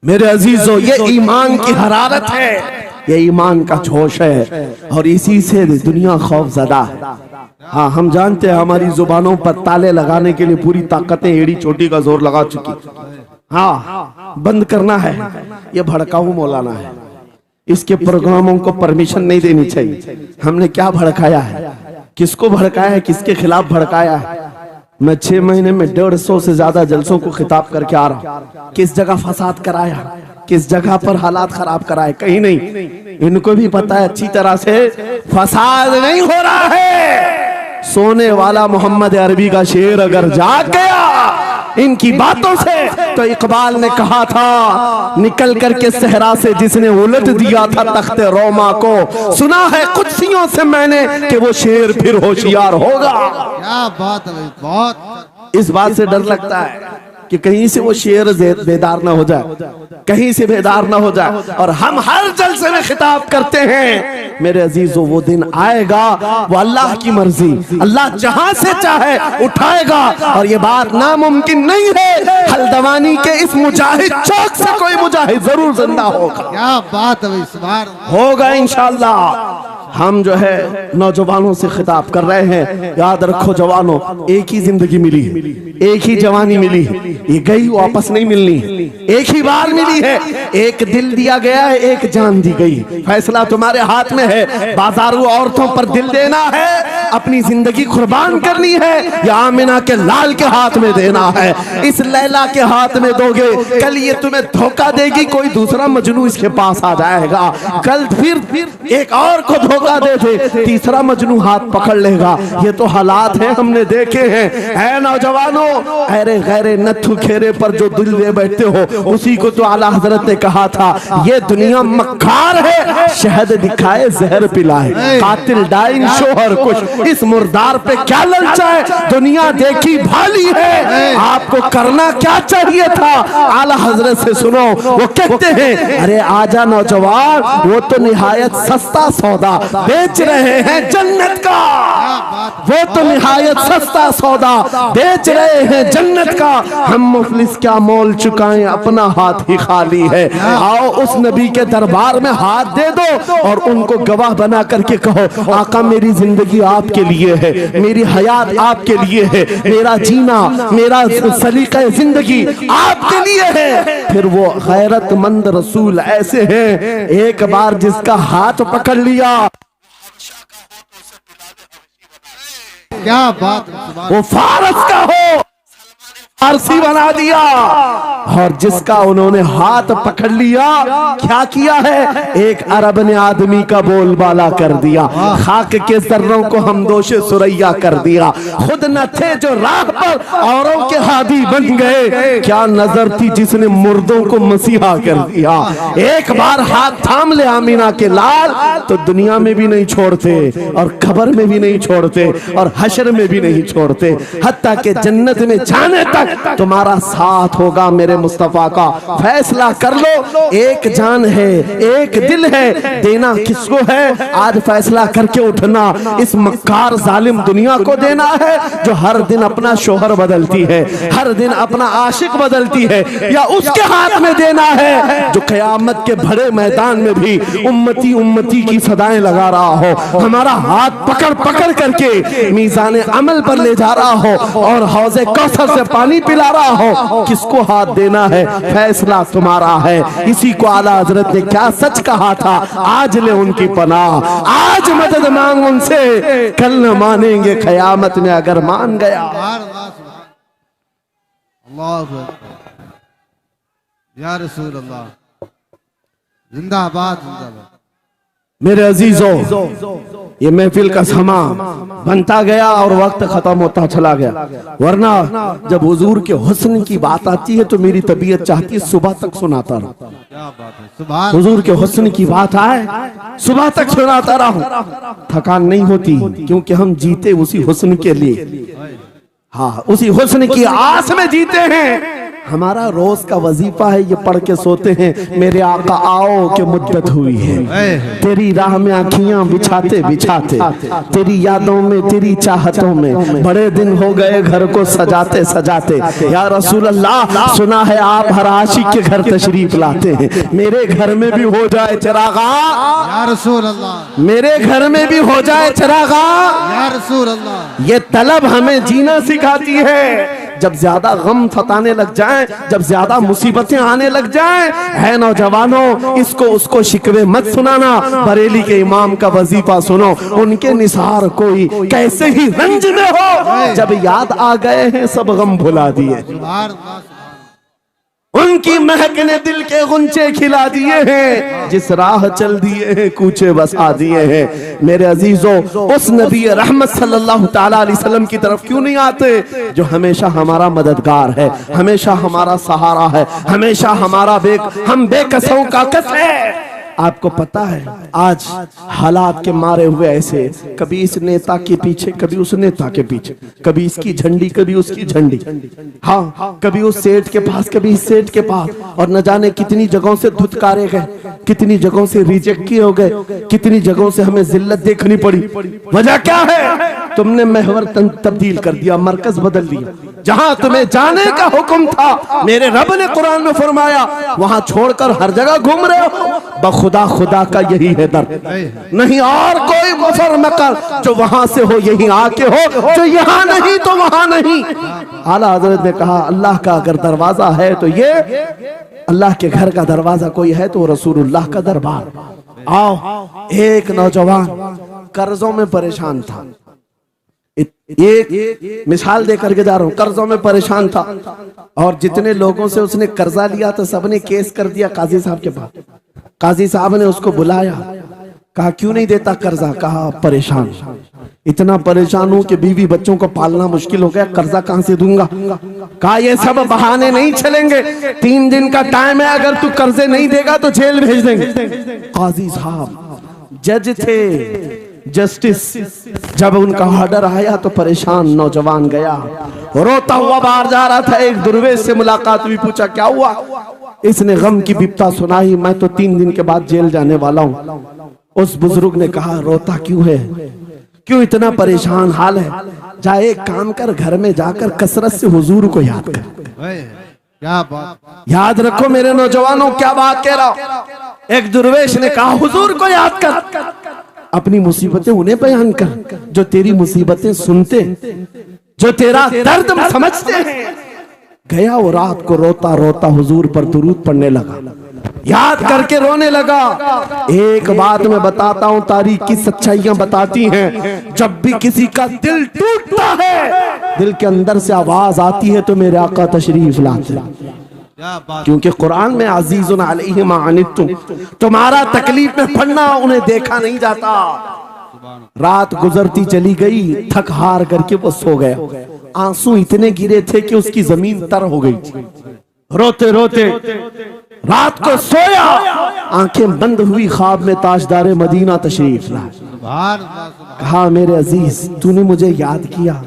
मेरे अजीजों, ये ईमान की हरारत है, ये ईमान का जोश है और इसी से दुनिया खौफजदा है। हाँ, हम जानते हैं हमारी जुबानों पर ताले लगाने के लिए पूरी ताकतें एड़ी चोटी का जोर लगा चुकी। हाँ, बंद करना है, ये भड़काऊ मौलाना है, इसके प्रोग्रामों को परमिशन नहीं देनी चाहिए। हमने क्या भड़काया है, किसको भड़काया है, किसके खिलाफ भड़काया है? मैं 6 महीने में 150 से ज्यादा जलसों को खिताब करके आ रहा हूं। किस जगह फसाद कराया, किस जगह पर हालात खराब कराए, कहीं नहीं। इनको भी पता है अच्छी तरह से फसाद नहीं हो रहा है। सोने वाला मोहम्मद अरबी का शेर अगर जाग गया इनकी बातों से, तो इकबाल ने कहा था, निकल करके सहरा से जिसने उलट दिया था तख्ते रोमा को, सुना है कुदसियों से मैंने कि वो शेर फिर होशियार होगा। क्या बात है, बहुत इस बात से डर लगता है कि कहीं से वो शेर बेदार ना हो जाए, कहीं से बेदार ना हो जाए। और हम हर जलसे में खिताब करते हैं, मेरे अजीजों, वो दिन आएगा, वो अल्लाह की मर्जी, अल्लाह जहां से चाहे उठाएगा और ये बात नामुमकिन नहीं है। हल्द्वानी के इस मुजाहिद चौक से कोई मुजाहिद जरूर जिंदा होगा। क्या बात है, इस बार होगा इंशाअल्लाह। हम जो है नौजवानों से खिताब कर रहे हैं, याद रखो जवानों, एक ही जिंदगी मिली है, एक ही जवानी मिली है, ये गई वापस नहीं मिलनी, एक ही बार मिली है। एक दिल दिया गया है, एक जान दी गई। फैसला तुम्हारे हाथ में है। बाजारू औरतों पर दिल देना है, अपनी जिंदगी कुर्बान करनी है, या आमिना के लाल के हाथ में देना है। इस लैला के हाथ में दोगे, कल ये तुम्हें धोखा देगी, कोई दूसरा मजनू इसके पास आ जाएगा। कल फिर एक और को धोखा दे दे, तीसरा मजनू हाथ पकड़ लेगा। ये तो हालात हैं, हमने देखे हैं। ऐ नौजवानों, अरे गैरे नथु खेरे पर जो दिल दे बैठते हो, उसी को तो आला हजरत ने कहा था, ये दुनिया मक्कार है, शहद दिखाए जहर पिलाए, कातिल डाइन शोहर कुछ, इस मुर्दार पे क्या ललचाए, दुनिया देखी भाली है, आपको करना क्या चाहिए था। आला हजरत से सुनो, वो कहते हैं, अरे आजा नौजवान, वो तो निहायत सस्ता सौदा बेच रहे हैं जन्नत का, वो तो निहायत सस्ता सौदा बेच रहे हैं जन्नत का। हम मुफलिस क्या मोल चुकाएं, अपना हाथ ही खाली है। आओ उस नबी के दरबार में हाथ दे दो और उनको गवाह बना करके कहो, आका मेरी जिंदगी आपके लिए है, मेरी हयात आपके लिए है, मेरा जीना, मेरा सलीका जिंदगी आपके लिए है। फिर वो गैरतमंद रसूल ऐसे हैं, एक बार जिसका हाथ पकड़ लिया, क्या बात, वो फारस का हो, फारसी बना दिया। और जिसका उन्होंने हाथ पकड़ लिया, क्या किया है, एक अरब ने आदमी का बोलबाला कर दिया, खाक के जर्रों को हम दोषे सुरैया कर दिया। खुद न थे जो राह पर औरों के हादी बन गए, क्या नजर थी जिसने मुर्दों को मसीहा कर दिया। एक बार हाथ थाम ले आमीना के लाल, तो दुनिया में भी नहीं छोड़ते, और खबर में भी नहीं छोड़ते, और हशर में भी नहीं छोड़ते, हत्ता के जन्नत में जाने तक तुम्हारा साथ होगा। मेरे मुस्तफा का फैसला कर लो, एक जान है, एक दिल है, देना किसको है, आज फैसला करके उठना। इस मक्कार जालिम दुनिया को देना है, जो हर दिन अपना शोहर बदलती है, हर दिन अपना आशिक बदलती है, या उसके हाथ में देना है जो कयामत के बड़े मैदान में भी उम्मती उम्मती की सदाएं लगा रहा हो, हमारा हाथ पकड़ पकड़ करके मीज़ान अमल पर ले जा रहा हो, और हौज़े कौसर से पानी पिला रहा हो। किसको हाथ देना है, फैसला तुम्हारा है। इसी को आला हजरत ने क्या सच कहा था, आज ले उनकी पनाह, आज मदद मांग उनसे, कल न मानेंगे कयामत में अगर मान गया। अल्लाह या रसूल अल्लाह, जिंदाबाद जिंदाबाद। मेरे अजीजों, ये महफिल का समा बनता गया और वक्त खत्म होता चला गया, वरना जब हुजूर के हुस्न की बात आती है तो मेरी तबीयत चाहती है सुबह तक सुनाता रहूं। क्या बात है, सुभान। हुजूर के हुस्न की बात आए, सुबह तक सुनाता रहूं, थकान नहीं होती, क्योंकि हम जीते उसी हुस्न के लिए, हाँ उसी हुस्न की आस में जीते हैं। हमारा रोज का वजीफा है, ये पढ़ के सोते हैं, मेरे आका आओ के मुद्दत हुई है, तेरी राह में आँखियां बिछाते बिछाते, तेरी यादों में, तेरी चाहतों में, बड़े दिन हो गए घर को सजाते सजाते। या रसूल अल्लाह, सुना है आप हर आशिक के घर तशरीफ लाते हैं, मेरे घर में भी हो जाए चिरागा, या रसूल अल्लाह, मेरे घर में भी हो जाए चिरागा। या रसूल अल्लाह, ये तलब हमें जीना सिखाती है। जब ज्यादा गम सताने लग जाएं, जब ज्यादा मुसीबतें आने लग जाएं, है नौजवानों, इसको उसको शिकवे मत सुनाना, बरेली के इमाम का वजीफा सुनो, उनके निसार कोई कैसे ही रंज में हो, जब याद आ गए हैं सब गम भुला दिए, उनकी महक ने दिल के गुंचे खिला दिए हैं, जिस राह चल दिए हैं कूचे बसा दिए हैं। मेरे अजीजों, उस नबी रहमत सल्लल्लाहु ताला अलैहि वसल्लम की तरफ क्यों नहीं आते, जो हमेशा हमारा मददगार है, हमेशा हमारा सहारा है, हमेशा हमारा हम बेकसों का कस है। आपको पता है आज हालात के मारे हुए ऐसे, कभी इस नेता के पीछे, कभी उस नेता के पीछे, कभी इसकी झंडी, कभी उसकी झंडी, हाँ कभी उस सेठ के पास, कभी इस सेठ के पास, और न जाने कितनी जगहों से धुतकारे गए, कितनी जगहों से रिजेक्ट किए हो गए, कितनी जगहों से हमें जिल्लत देखनी पड़ी। वजह क्या है? तुमने महवर तब्दील कर दिया, मरकज बदल दिया। जहां तुम्हें जाने का हुक्म था मेरे रब ने कुरान में फरमाया, वहां छोड़कर हर जगह घूम रहे हो। बखुदा खुदा का यही है दर्द, नहीं और कोई मुफर मकर जो वहां से हो यही आके हो, जो यहाँ नहीं तो वहां नहीं। आला हजरत ने कहा अल्लाह का अगर दरवाजा है तो ये अल्लाह के घर का दरवाजा कोई है तो रसूलुल्लाह का दरबार। आओ, एक नौजवान कर्जों में परेशान था, एक मिसाल दे करके जा रहा हूं, कर्जों में परेशान था और जितने लोगों से उसने कर्जा लिया तो सबने केस कर दिया काजी साहब के पास। काजी साहब ने उसको बुलाया, कहा क्यों नहीं देता कर्जा? कहा परेशान, इतना परेशान हूं कि बीवी बच्चों को पालना मुश्किल हो गया, कर्जा कहां से दूंगा? कहा ये सब बहाने नहीं चलेंगे, 3 दिन का टाइम है, अगर तू कर्जे नहीं देगा तो जेल भेज देंगे। काजी साहब जज थे, जस्टिस, जब उनका ऑर्डर आया तो परेशान नौजवान गया, रोता हुआ बाहर जा रहा था। एक दुर्वेश से मुलाकात हुई, पूछा क्या हुआ? इसने गम की बिपता सुनाई, मैं तो 3 दिन के बाद जेल जाने वाला हूं। उस बुजुर्ग ने कहा रोता क्यों है, क्यों इतना परेशान हाल है? जा एक काम कर, घर में जाकर कसरत से हुजूर को याद कर। क्या बात, याद रखो मेरे नौजवानों, क्या बात कह रहा हूं। एक दुर्वेश ने कहा हुजूर को याद कर, अपनी मुसीबतें उन्हें बयान कर जो तेरी मुसीबतें सुनते, जो तेरा दर्द समझते हैं। गया वो रात को रोता रोता हुजूर पर दुरूद पढ़ने लगा, याद करके रोने लगा। एक बात मैं बताता हूं, तारीख की सच्चाइयां बताती हैं, जब भी किसी का दिल टूटता है, दिल के अंदर से आवाज आती है तो मेरे आका तशरीफ लाते हैं। क्योंकि कुरान में अजीजुन अलैहि मा अनित्तुम, तुम्हारा तकलीफ में पड़ना उन्हें देखा नहीं जाता। रात गुजरती चली गई, थक हार करके वो सो गया। आंसू इतने गिरे थे कि उसकी जमीन तर हो गई। रोते रोते रात को सोया, आंखें बंद हुई, ख्वाब में ताजदार मदीना तशरीफ लाए। कहा मेरे अजीज तूने मुझे याद किया,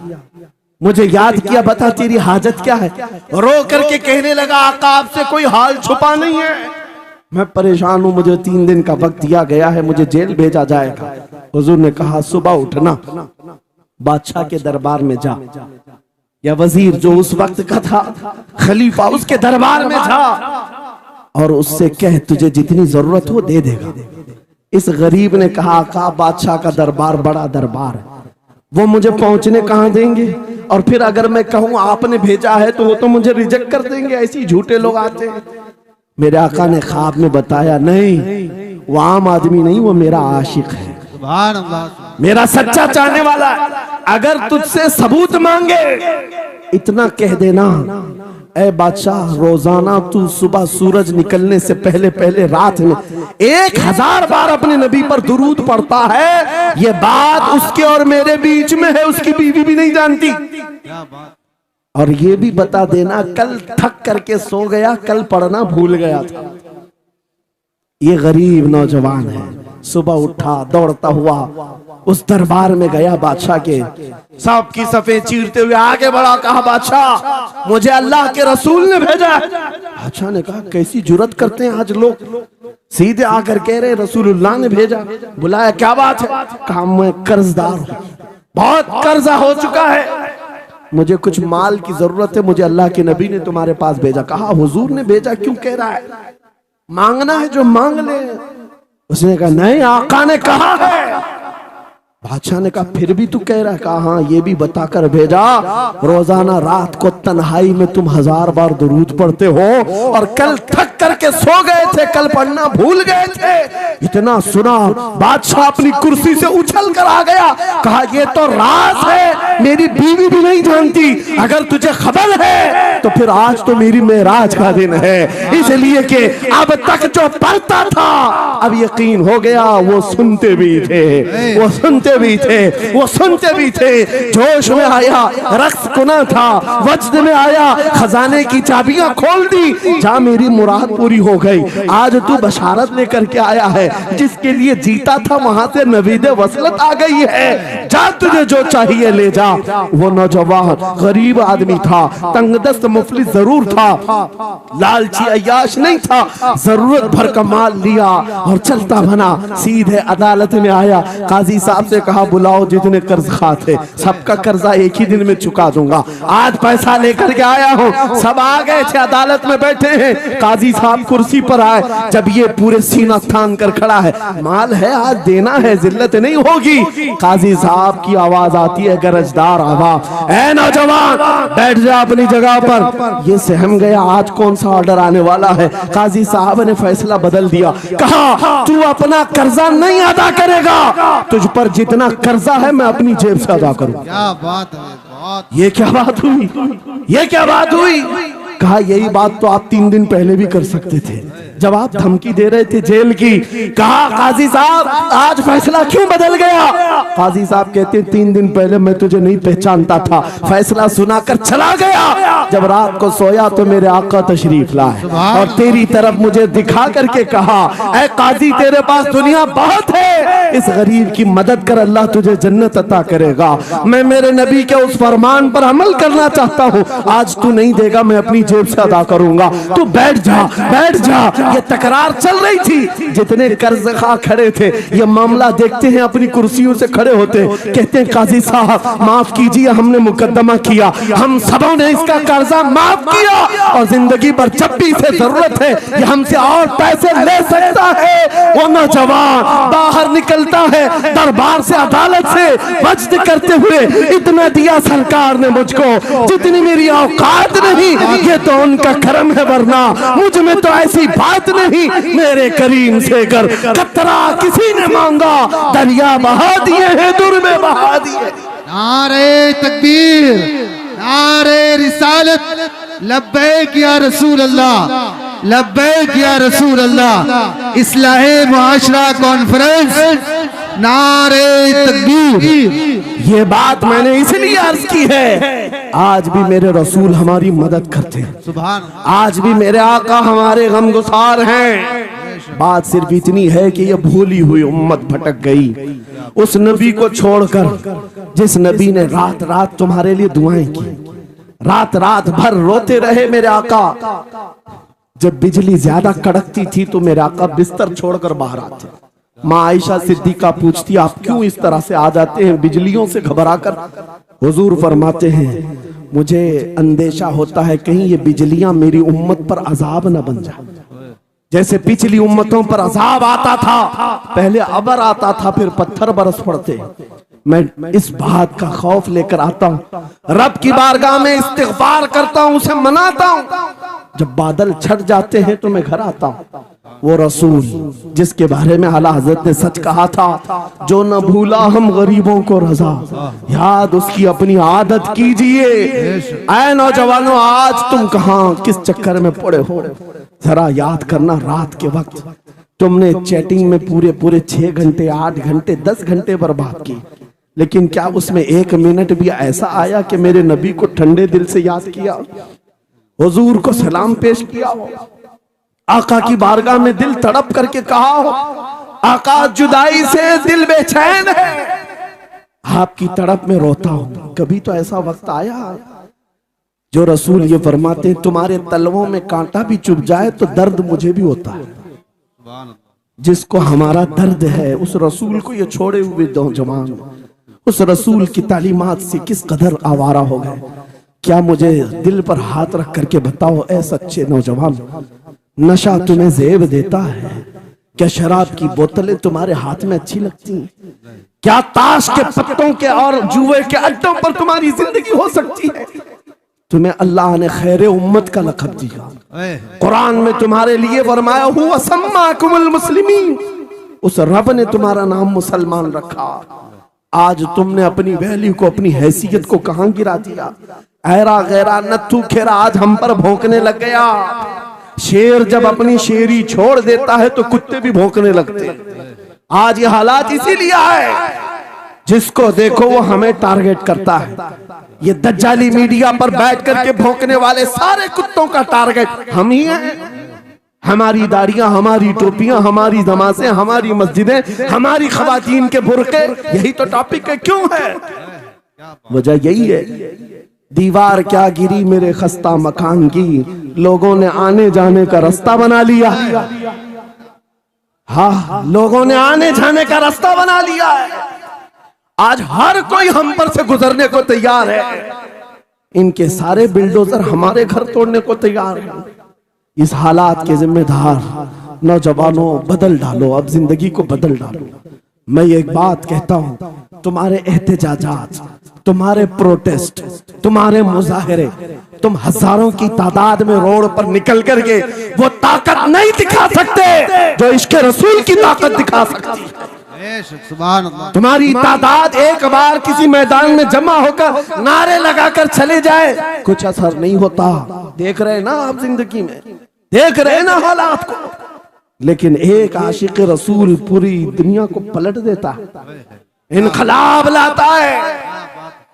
मुझे याद किया, बता तेरी हाजत क्या है? रो करके कहने लगा आका आपसे कोई हाल छुपा नहीं है, मैं परेशान हूं, मुझे 3 दिन का वक्त दिया गया है, मुझे जेल भेजा जाएगा। हुजूर ने कहा सुबह उठना, बादशाह के दरबार में जा, या वजीर जो उस वक्त का था खलीफा, उसके दरबार में जा और उससे कह तुझे जितनी जरूरत हो दे देगा। इस गरीब ने कहा आका बादशाह का दरबार बड़ा दरबार है, वो मुझे पहुंचने कहां देंगे, और फिर अगर मैं कहूं आपने भेजा है तो वो तो मुझे रिजेक्ट कर देंगे, ऐसे झूठे लोग आते हैं। मेरे आका ने ख्वाब में बताया नहीं, वो आम आदमी नहीं, वो मेरा आशिक है, मेरा सच्चा चाहने वाला है। अगर तुझसे सबूत मांगे इतना कह देना, ऐ बादशाह रोजाना तू सुबह सूरज निकलने से पहले पहले रात में 1000 बार अपने नबी पर दुरूद पढ़ता है, ये बात उसके और मेरे बीच में है, उसकी बीवी भी नहीं जानती। और ये भी बता देना कल थक करके सो गया, कल पढ़ना भूल गया था। ये गरीब नौजवान है, सुबह उठा दौड़ता हुआ उस दरबार में गया, बादशाह के सबकी सफे चीरते हुए आगे बढ़ा, कहा बादशाह मुझे अल्लाह के रसूल ने भेजा। बादशाह ने कहा कैसी जुर्रत करते हैं आज लोग, सीधे आकर कह रहे रसूलुल्लाह ने भेजा। बुलाया क्या बात है? कहा मैं कर्जदार हूं, बहुत कर्जा हो चुका है, मुझे कुछ माल की जरूरत है, मुझे अल्लाह के नबी ने तुम्हारे पास भेजा। कहा हुजूर ने भेजा, क्यों कह रहा है? मांगना है जो मांग ले। उसने कहा नहीं आका ने कहा है। बादशाह ने कहा फिर भी तू कह रहा है? कहा हाँ ये भी बताकर भेजा, रोजाना रात को तन्हाई में तुम 1000 बार दुरूद पढ़ते हो, और कल थक करके सो गए थे, कल पढ़ना भूल गए थे। इतना सुना बादशाह अपनी कुर्सी से उछल कर आ गया, कहा ये तो राज है, मेरी बीवी भी नहीं जानती, अगर तुझे खबर है तो फिर आज तो मेरी मेराज का दिन है, इसलिए कि अब तक जो पढ़ता था अब यकीन हो गया वो सुनते भी थे, वो सुनते भी थे, वो सुनते भी थे। जोश में आया, रक्स कुना था, वज्द में आया, खजाने की चाबियां खोल दी, जा मेरी मुराद पूरी हो गई। आज तू बशारत लेकर के आया है, जिसके लिए जीता था वहां से नवीद वसलत आ गई है। जा तुझे जो चाहिए ले जा। वो नौजवान गरीब आदमी था, तंगदस्त मुफलिस जरूर था, लालची अय्याश नहीं था। जरूरत भर का माल लिया और चलता बना, सीधे अदालत में आया। काजी साहब से कहा बुलाओ जितने कर्ज खा थे, सबका कर्जा एक ही दिन में चुका दूंगा। आज पैसा लेकर के आया हूँ। सब आ गए थे, अदालत में बैठे हैं। काजी साहब कुर्सी पर आए, जब ये पूरे सीना थान कर खड़ा है, माल है आज देना है, जिल्लत नहीं होगी। काजी साहब की आवाज आती है, गरजदार आवाज, ऐ नौजवान बैठ जा अपनी जगह पर। ये सहम गया, आज कौन सा ऑर्डर आने वाला है। काजी साहब ने फैसला बदल दिया, कहा तू अपना कर्जा नहीं अदा करेगा, तुझ पर जितना कर्जा है मैं अपनी जेब से अदा करूं। क्या बात है, बात। ये क्या बात हुई, ये क्या बात हुई। कहा यही बात तो आप 3 दिन पहले भी कर सकते थे, जब आप धमकी दे रहे थे जेल की। कहा काजी साहब आज फैसला क्यों बदल गया। काजी साहब कहते 3 दिन पहले मैं तुझे नहीं पहचानता था, फैसला सुनाकर चला गया। जब रात को सोया तो मेरे आका तशरीफ लाए और तेरी तरफ मुझे दिखा करके कहा, ऐ काजी तेरे पास दुनिया बहुत है, इस गरीब की मदद कर, अल्लाह तुझे जन्नत अता करेगा। मैं मेरे नबी के उस फरमान पर अमल करना चाहता हूँ, आज तू नहीं देगा मैं अपनी जेब से अदा करूंगा, तू बैठ जा बैठ जा। ये तकरार चल रही थी, जितने कर्ज खा खड़े थे ये मामला देखते हैं, अपनी कुर्सियों से खड़े होते, कहते हैं काजी साहब माफ कीजिए, हमने मुकदमा किया, हम सबों ने इसका कर्जा माफ किया और जिंदगी भर जब भी इसे जरूरत है ये हमसे और पैसे ले सकता है। वो नौजवान बाहर निकलता है दरबार से, अदालत से वज्द करते हुए, इतना दिया सरकार ने मुझको जितनी मेरी औकात नहीं, ये तो उनका करम है, वरना मुझ में तो ऐसी बात नहीं। मेरे करीम से कर कतरा किसी ने मांगा, दरिया बहा दिए हैं, दुर में बहा दिए। नारे तकबीर, नारे रिसालत, लब्बैक या रसूल अल्लाह, लब्बैक या रसूल अल्लाह। इस्लाहे मुआशरा कॉन्फ्रेंस, नारे तकबीर। ये बात मैंने इसलिए अर्ज की है, आज भी मेरे रसूल हमारी मदद करते हैं, सुभान, आज भी मेरे आका हमारे गमगुसार हैं। बात सिर्फ इतनी है कि ये भूली हुई उम्मत भटक गई उस नबी को छोड़कर, जिस नबी ने रात रात तुम्हारे लिए दुआएं की, रात रात भर रोते रहे मेरे आका। जब बिजली ज्यादा कड़कती थी तो मेरे आका बिस्तर छोड़कर बाहर आते। माँ आयशा सिद्दीका पूछती आप क्यों इस तरह से आ जाते हैं बिजलियों से घबराकर। हुजूर फरमाते हैं मुझे अंदेशा होता है कहीं ये बिजलियां मेरी उम्मत पर अजाब न बन जाए, जैसे पिछली उम्मतों पर अजाब आता था, पहले अबर आता था फिर पत्थर बरस पड़ते। मैं इस बात का खौफ लेकर आता हूँ, रब की बारगाह में इस्तिग़फार करता हूँ, उसे मनाता हूँ। जब बादल छट जाते हैं तो मैं घर आता हूँ। वो रसूल जिसके बारे में आला हजरत ने सच कहा था, जो न भूला हम गरीबों को रजा, याद उसकी अपनी आदत कीजिए। ऐ नौजवानों आज तुम कहां किस चक्कर में पड़े हो, जरा याद करना। रात के वक्त तुमने चैटिंग में पूरे पूरे 6 घंटे 8 घंटे 10 घंटे बर्बाद की, लेकिन क्या उसमें 1 मिनट भी ऐसा आया कि मेरे नबी को ठंडे दिल से याद किया, हुजूर को सलाम पेश किया हो, आका की बारगाह में दिल तड़प करके कहा हो, आका जुदाई से दिल बेचैन है, आपकी तड़प में रोता हूं। कभी तो ऐसा वक्त आया जो रसूल ये फरमाते हैं तुम्हारे तलवों में कांटा भी चुभ जाए तो दर्द मुझे भी होता है। जिसको हमारा दर्द है उस रसूल को ये छोड़े हुए नौजवान उस रसूल की तालीमात से किस कदर आवारा हो गए। क्या मुझे दिल पर हाथ रख करके बताओ ऐ सच्चे नौजवान, नशा तुम्हें जेब देता है? क्या शराब की बोतलें तुम्हारे हाथ में अच्छी लगती हैं? क्या ताश के पत्तों के और जुए के अड्डों पर तुम्हारी जिंदगी हो सकती है? तुम्हें अल्लाह ने खैर उम्मत का लक़ब दिया, कुरान में तुम्हारे लिए फरमाया हुआ सम्माकुमुल मुस्लिमीन, उस रब ने तुम्हारा नाम मुसलमान रखा। आज तुमने अपनी वैल्यू को, अपनी हैसियत को कहां गिरा दिया? ऐरा गैरा नत्थू खेरा आज हम पर भौंकने लग गया। शेर जब अपनी शेरी छोड़ देता है तो कुत्ते भी भौंकने लगते हैं। आज ये हालात इसीलिए है, जिसको देखो वो हमें टारगेट करता है। ये दज्जाली मीडिया पर बैठ करके भौंकने वाले सारे कुत्तों का टारगेट हम ही हैं। हमारी दाढ़ियां, हमारी टोपियां, हमारी नमाजें, हमारी मस्जिदें, हमारी खवातीन के बुर्के, यही तो टॉपिक है। क्यों है? वजह यही है, दीवार क्या गिरी मेरे खस्ता मकान की, लोगों ने आने जाने का रास्ता बना लिया। हाँ, लोगों ने आने जाने का रास्ता बना लिया है। आज हर कोई हम पर से गुजरने को तैयार है। इनके सारे बिल्डोजर हमारे घर तोड़ने को तैयार है। इस हालात के जिम्मेदार नौजवानों, बदल डालो, अब जिंदगी को बदल डालो। मैं एक बात कहता हूं, तुम्हारे एहतजाजात, तुम्हारे प्रोटेस्ट, तुम्हारे मुजाहरे, तुम हजारों की तादाद में रोड पर निकल करके वो ताकत नहीं दिखा सकते जो इश्क रसूल की ताकत दिखा सकती है। सुभान अल्लाह। तुम्हारी तादाद एक बार किसी मैदान में जमा होकर नारे लगाकर चले जाए, कुछ असर नहीं होता। देख रहे ना आप, जिंदगी में देख रहे ना हालात को। लेकिन एक आशिक रसूल पूरी दुनिया को पलट देता है, इनकलाब लाता है।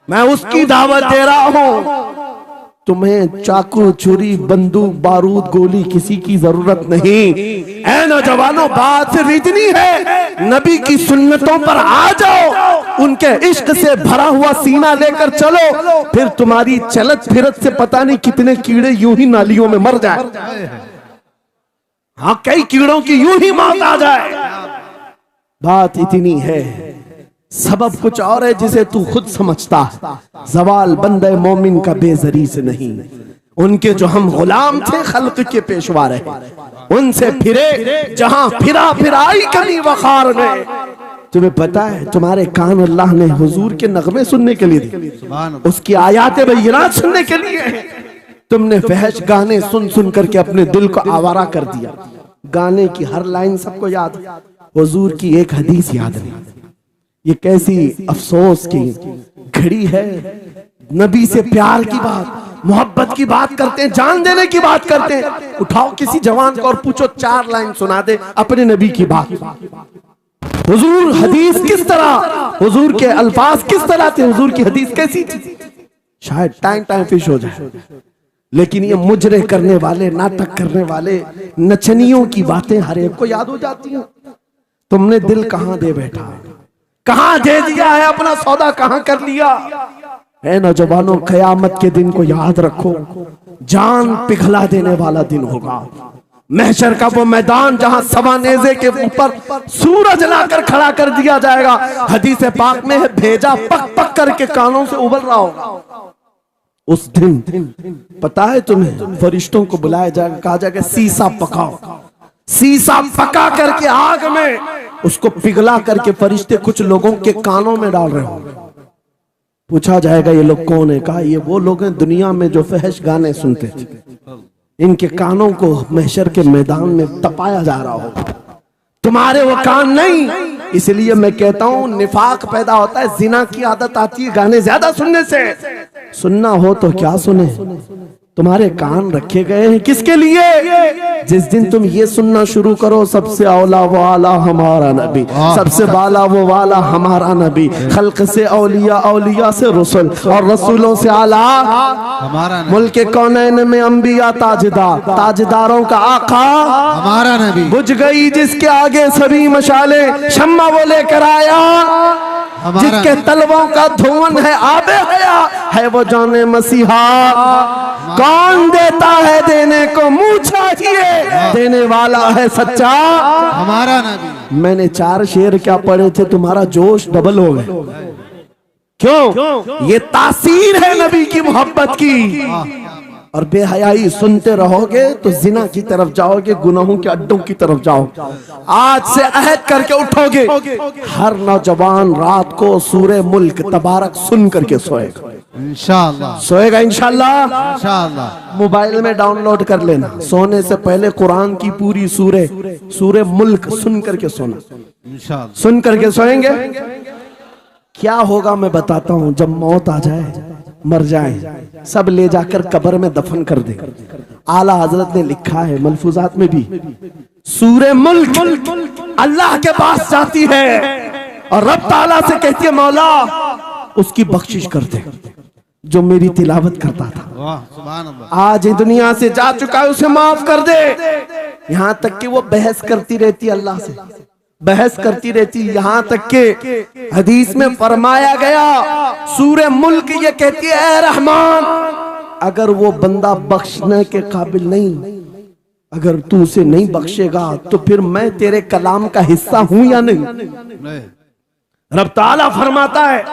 मैं उसकी दावत दे रहा हूं। तुम्हें चाकू, छुरी, बंदूक, बारूद, गोली किसी की जरूरत नहीं। ऐ नौजवानों, बात सिर्फ इतनी है, नबी की सुन्नतों पर आ जाओ, उनके इश्क से भरा हुआ सीना लेकर चलो, फिर तुम्हारी चलत फिरत से पता नहीं कितने कीड़े यूं ही नालियों में मर जाए। हाँ, कई कीड़ों की यूं ही मौत आ जाए। बात इतनी है, सबब कुछ और है जिसे तू खुद समझता है। जवाल बंदे मोमिन का बेजरी से नहीं, उनके जो हम गुलाम थे खल्क के पेशवा रहे, उनसे फिरे जहां फिरा फिराई कमी वखार में। तुम्हें पता है, तुम्हारे कान अल्लाह ने हुजूर के नगमे सुनने के लिए दिए, उसकी आयात बय्यिनात सुनने के लिए। तुमने फहश गाने सुन सुन करके अपने दिल को आवारा कर दिया। गाने की हर लाइन सबको याद, हुजूर की एक हदीस याद नहीं। ये कैसी अफसोस की घड़ी है। नबी से प्यार की बात, मोहब्बत की बात करते हैं, जान देने की बात करते हैं। उठाओ किसी जवान को और पूछो 4 लाइन सुना दे अपने नबी की बात। हुजूर हदीस किस तरह, हुजूर के अल्फाज किस तरह थे, हुजूर की हदीस कैसी थी, शायद टाइम फिश हो जाए। लेकिन ये मुजरे करने वाले, नाटक करने वाले, नचनियों की बातें हर एक को याद हो जाती हैं। तुमने दिल कहां दे बैठा, कहां दे दिया है, अपना सौदा कहां कर लिया है। नौजवानों, कयामत के दिन को याद रखो, जान पिघला देने वाला दिन होगा। महशर का वो मैदान जहां सवा नेज़े के ऊपर सूरज लाकर खड़ा कर दिया जाएगा। हदीस पाक में है, भेजा पक पक करके कानों से उबल रहा होगा। उस दिन पता है तुम्हें, फरिश्तों को बुलाया जाएगा, कहा जाएगा सीसा पकाओ। सीसा पका करके आग में उसको पिघला करके फरिश्ते कुछ लोगों के कानों में डाल रहे होंगे। पूछा जाएगा ये लोग कौन है? कहा ये वो लोग हैं दुनिया में जो फहश गाने सुनते थे, इनके कानों को महशर के मैदान में तपाया जा रहा होगा। तुम्हारे वो कान नहीं। इसलिए मैं कहता हूं, निफाक पैदा होता है, जिना की आदत आती है गाने ज्यादा सुनने से। सुनना हो तो क्या सुने, तुम्हारे कान रखे गए हैं किसके लिए? जिस दिन तुम ये सुनना शुरू करो, सबसे औला वो आला हमारा नबी, सबसे बाला वो वाला हमारा नबी, खल्क से औलिया, औलिया से रसूल, और रसूलों से आला हमारा नबी, मुल्क कौनैन में अंबिया ताजदार, ताजदारों का आका हमारा नबी। बुझ गई जिसके आगे सभी मशाले, शम्मा वो लेकर आया, जिसके तलवों का धुआं है आबे हया, है वो जाने मसीहा। कौन देता है देने को मुंह चाहिए, देने वाला है सच्चा हमारा नबी। मैंने 4 शेर क्या पढ़े थे, तुम्हारा जोश डबल हो गया। क्यों? ये तासीर है नबी की मोहब्बत की। और बेहयाई सुनते रहोगे तो जिना की तरफ जाओगे, गुनाहों के अड्डों की तरफ जाओगे। आज से अहद करके उठोगे, हर नौजवान रात को सूरे मुल्क तबारक सुन करके सोएगा। इंशाअल्लाह सोएगा, इंशाअल्लाह। इंशाअल्लाह मोबाइल में डाउनलोड कर लेना, सोने से पहले कुरान की पूरी सूरे मुल्क सुन करके सोना। इंशाअल्लाह सुन करके सोएंगे। क्या होगा मैं बताता हूं। जब मौत आ जाए, मर जाए, सब ले जाकर कब्र में दफन कर दे। आला हजरत ने लिखा है मलफूजात में भी, सूरे मुल्क अल्लाह के पास जाती है और रब ताला से कहती है, मौला उसकी बख्शिश कर दे जो मेरी तिलावत करता था, वाह सुभान अल्लाह, आज दुनिया से जा चुका है, उसे माफ कर दे। यहां तक कि वो बहस करती रहती अल्लाह से, बहस करती रहती, यहां तक के हदीस में फरमाया गया सूरह मुल्क ये कहती है ऐ रहमान, अगर वो बंदा बख्शने के काबिल नहीं, अगर तू उसे नहीं बख्शेगा तो फिर मैं तेरे कलाम का हिस्सा हूं या नहीं? रब ताला फरमाता है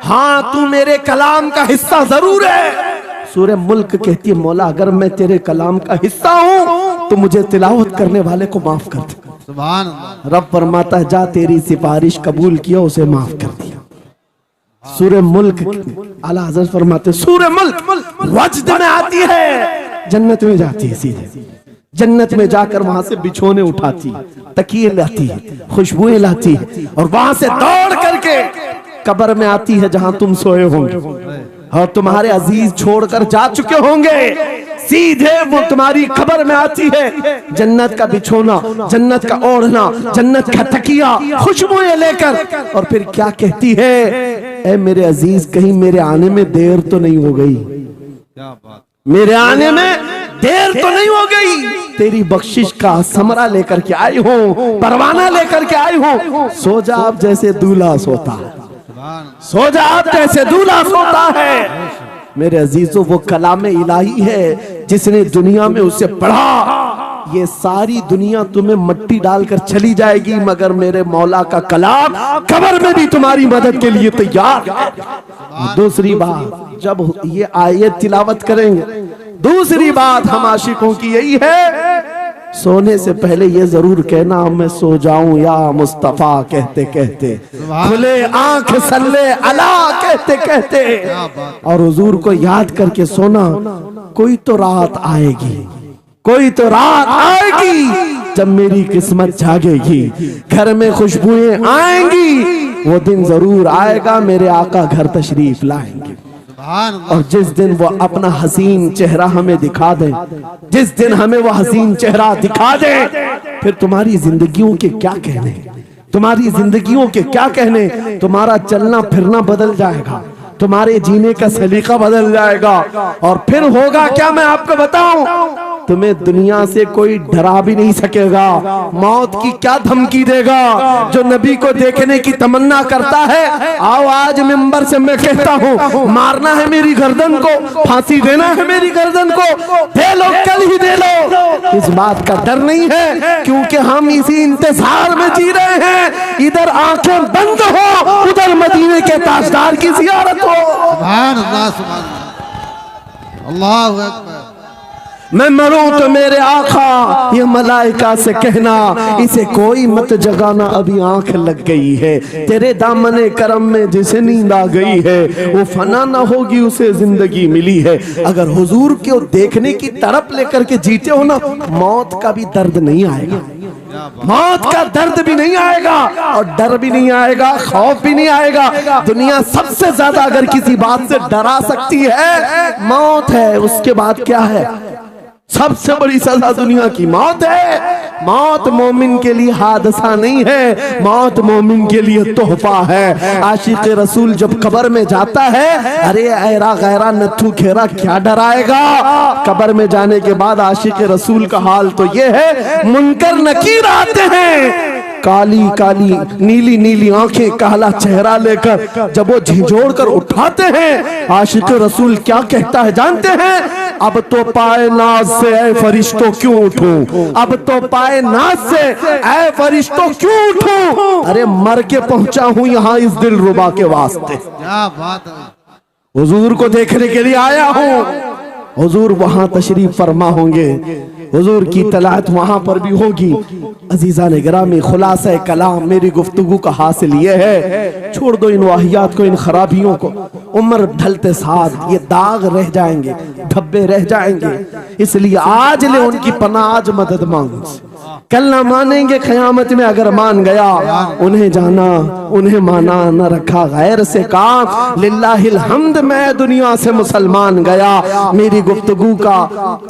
हाँ तू मेरे कलाम का हिस्सा जरूर है। सूरह मुल्क कहती है मौला अगर मैं तेरे कलाम का हिस्सा हूं तो मुझे तिलावत करने वाले को माफ कर दे। सुभान अल्लाह। रब फरमाता है जा तेरी सिफारिश कबूल किया, उसे माफ कर दिया। सूरह मुल्क आला हज़रत फरमाते सूरह मुल्क वजद में आती है, जन्नत में जाती है, सीधे जन्नत में जाकर वहां से बिछोने उठाती, तकिए लाती है, खुशबुएं लाती है और वहां से दौड़ करके कब्र में आती है जहां तुम सोए होंगे और तुम्हारे अजीज छोड़कर जा चुके होंगे। सीधे वो तुम्हारी कब्र में आती है, जन्नत का बिछोना, जन्नत का ओढ़ना, जन्नत का तकिया, खुशबुएं लेकर, और फिर क्या कहती है ऐ मेरे अजीज कहीं मेरे आने में देर तो नहीं हो गई, क्या बात, मेरे आने में देर तो नहीं हो गई, तेरी बख्शिश का समरा लेकर के आई हूँ, परवाना लेकर के आई हूँ। सो जा आप जैसे दूल्हा सोता है, सो जा आप जैसे दूल्हा सोता है। मेरे अजीजों वो कलाम इलाही है जिसने दुनिया में उसे पढ़ा, ये सारी दुनिया तुम्हें मट्टी डालकर चली जाएगी मगर मेरे मौला का कलाम कब्र में भी तुम्हारी मदद के लिए तैयार है। दूसरी बात जब ये आयत तिलावत करेंगे, दूसरी बात हम आशिकों की यही है सोने से पहले ये जरूर कहना मैं सो जाऊं या मुस्तफा कहते कहते, खुले आंख सल्ले अला कहते कहते, और हुजूर को याद करके सोना। कोई तो रात आएगी, कोई तो रात आएगी जब मेरी किस्मत जागेगी, घर में खुशबुएं आएंगी, वो दिन जरूर आएगा मेरे आका घर तशरीफ लाएंगे। और जिस दिन वो अपना हसीन चेहरा हमें दिखा दे, जिस दिन हमें वो हसीन चेहरा दिखा दे, फिर तुम्हारी जिंदगियों के क्या कहने, तुम्हारी जिंदगियों के क्या कहने, तुम्हारा चलना फिरना बदल जाएगा, तुम्हारे जीने का सलीका बदल जाएगा। और फिर होगा क्या मैं आपको बताऊं, तुम्हें दुनिया से कोई डरा भी नहीं सकेगा। मौत की क्या धमकी देगा? जो नबी को देखने की तमन्ना करता है, आओ आज मिंबर से मैं कहता हूँ मारना है मेरी गर्दन को, फांसी देना है मेरी गर्दन को, दे लो कल ही दे लो। इस बात का डर नहीं है क्योंकि हम इसी इंतजार में जी रहे हैं, इधर आंखें बंद हो उधर मदीने के ताजदार की जियारत हो। सुभान अल्लाह, सुभान अल्लाह, अल्लाहु अकबर। मैं मरूं तो मेरे आका ये मलाइका से कहना, इसे कोई मत जगाना अभी आंख लग गई है, तेरे दामने करम में जिसे नींद आ गई है वो फना ना होगी उसे जिंदगी मिली है। अगर हुजूर को देखने की तड़प लेकर के जीते हो ना, मौत का भी दर्द नहीं आएगा, मौत का दर्द भी नहीं आएगा और डर भी नहीं आएगा, खौफ भी नहीं आएगा। दुनिया सबसे ज्यादा अगर किसी बात से डरा सकती है मौत है, उसके बाद क्या है? सबसे बड़ी सजा दुनिया की मौत है। मौत मोमिन के लिए हादसा नहीं है, मौत मोमिन के लिए तोहफा है। आशिक रसूल जब कब्र में जाता है, अरे ऐरा गैरा नथु खेरा क्या डराएगा? कब्र में जाने के बाद आशिक रसूल का हाल तो ये है, मुनकर नकीर आते हैं, काली काली नीली नीली आंखें, काला चेहरा लेकर जब वो झिझोड़ कर उठाते हैं, आशिक रसूल क्या कहता है जानते हैं? अब तो पाए नाज से ऐ फरिश्तों क्यों उठूं, अब तो पाए नाज से ऐ फरिश्तों क्यों उठूं, अरे मर के पहुंचा हूं यहाँ इस दिल रुबा के वास्ते। क्या बात है, हुजूर को देखने के लिए आया हूं। हुजूर वहां तशरीफ फरमा होंगे, हुजूर की तलात वहां पर भी होगी। अजीजा ने गिरामी खुलासा कलाम मेरी गुफ्तगू का हासिल ये है, छोड़ दो इन वाहियात को, इन खराबियों को। उम्र ढलते साथ ये दाग रह जाएंगे, धब्बे रह जाएंगे, इसलिए आज ले उनकी पनाह, आज मदद मांगो। कल ना मानेंगे क़यामत में, अगर मान गया उन्हें जाना उन्हें माना, न रखा गैर से काम। लिल्लाहिल हम्द, मैं दुनिया से मुसलमान गया। मेरी गुफ्तगू का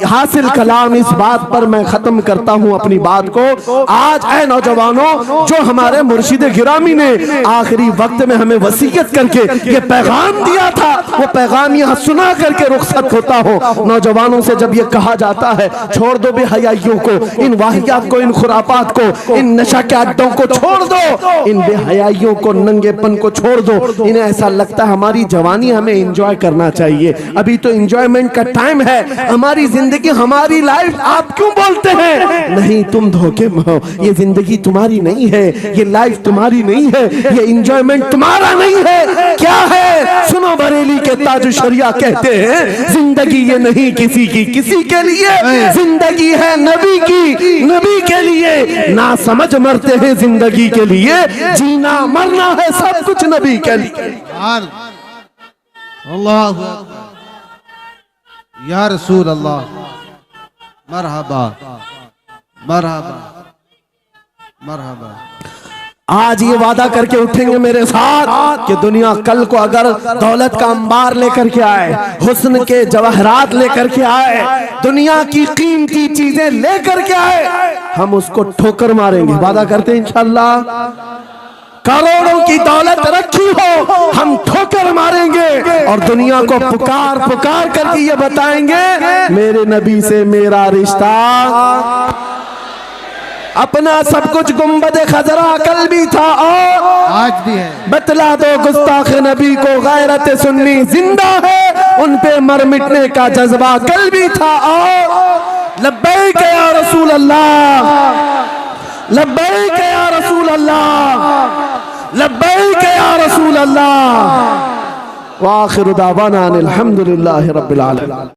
हासिल कलाम इस बात पर मैं खत्म करता हूँ अपनी बात को। आज ऐ नौजवानों, जो हमारे मुर्शिद गिरामी ने आखिरी वक्त में हमें वसीयत करके ये पैगाम दिया था, वो पैगाम यहाँ सुना करके रुखसत होता हो। नौजवानों से जब ये कहा जाता है छोड़ दो बेहयाइयों को, इन वाहियात को, इन खुरापात को, इन नशा के अड्डों को छोड़ दो, इन बेहयाइयों को, नंगेपन को छोड़ दो। इन्हें ऐसा लगता है हमारी जवानी हमें एंजॉय करना चाहिए, अभी तो एंजॉयमेंट का टाइम है, हमारी जिंदगी हमारी लाइफ आप क्यों बोलते हैं? नहीं, तुम धोखे में हो, ये जिंदगी तुम्हारी नहीं है, ये लाइफ तुम्हारी नहीं है, ये एंजॉयमेंट तुम्हारा नहीं है। क्या है? सुनो, बरेली के ताज शरिया कहते हैं जिंदगी ये नहीं किसी की किसी के लिए, जिंदगी है नबी की नबी के लिए। ना समझ मरते हैं जिंदगी के लिए, जीना मरना है सब कुछ नबी के लिए। अल्लाह या रसूल अल्लाह, मरहबा मरहबा मरहबा। आज ये वादा करके उठेंगे मेरे साथ कि दुनिया कल को अगर दौलत का अंबार लेकर के आए, हुस्न के जवाहरात लेकर के आए, दुनिया की कीमती चीजें लेकर के आए, हम उसको ठोकर मारेंगे। वादा करते हैं इंशाअल्लाह। करोड़ों की दौलत रखी हो, हम ठोकर मारेंगे और दुनिया को पुकार पुकार करके ये बताएंगे मेरे नबी से मेरा रिश्ता। अपना सब कुछ गुंबद खजरा कल भी था और आज भी है। बतला दो गुस्ताख नबी को गैरत सुन्नी जिंदा है, उन पे मर मिटने का जज्बा कल भी था और लब्बैक या रसूल अल्लाह, लब्बैक या रसूल अल्लाह, लब्बैक या रसूल अल्लाह। व आखिरु दावाना अनिल हम्दुलिल्लाहि रब्बिल आलमीन।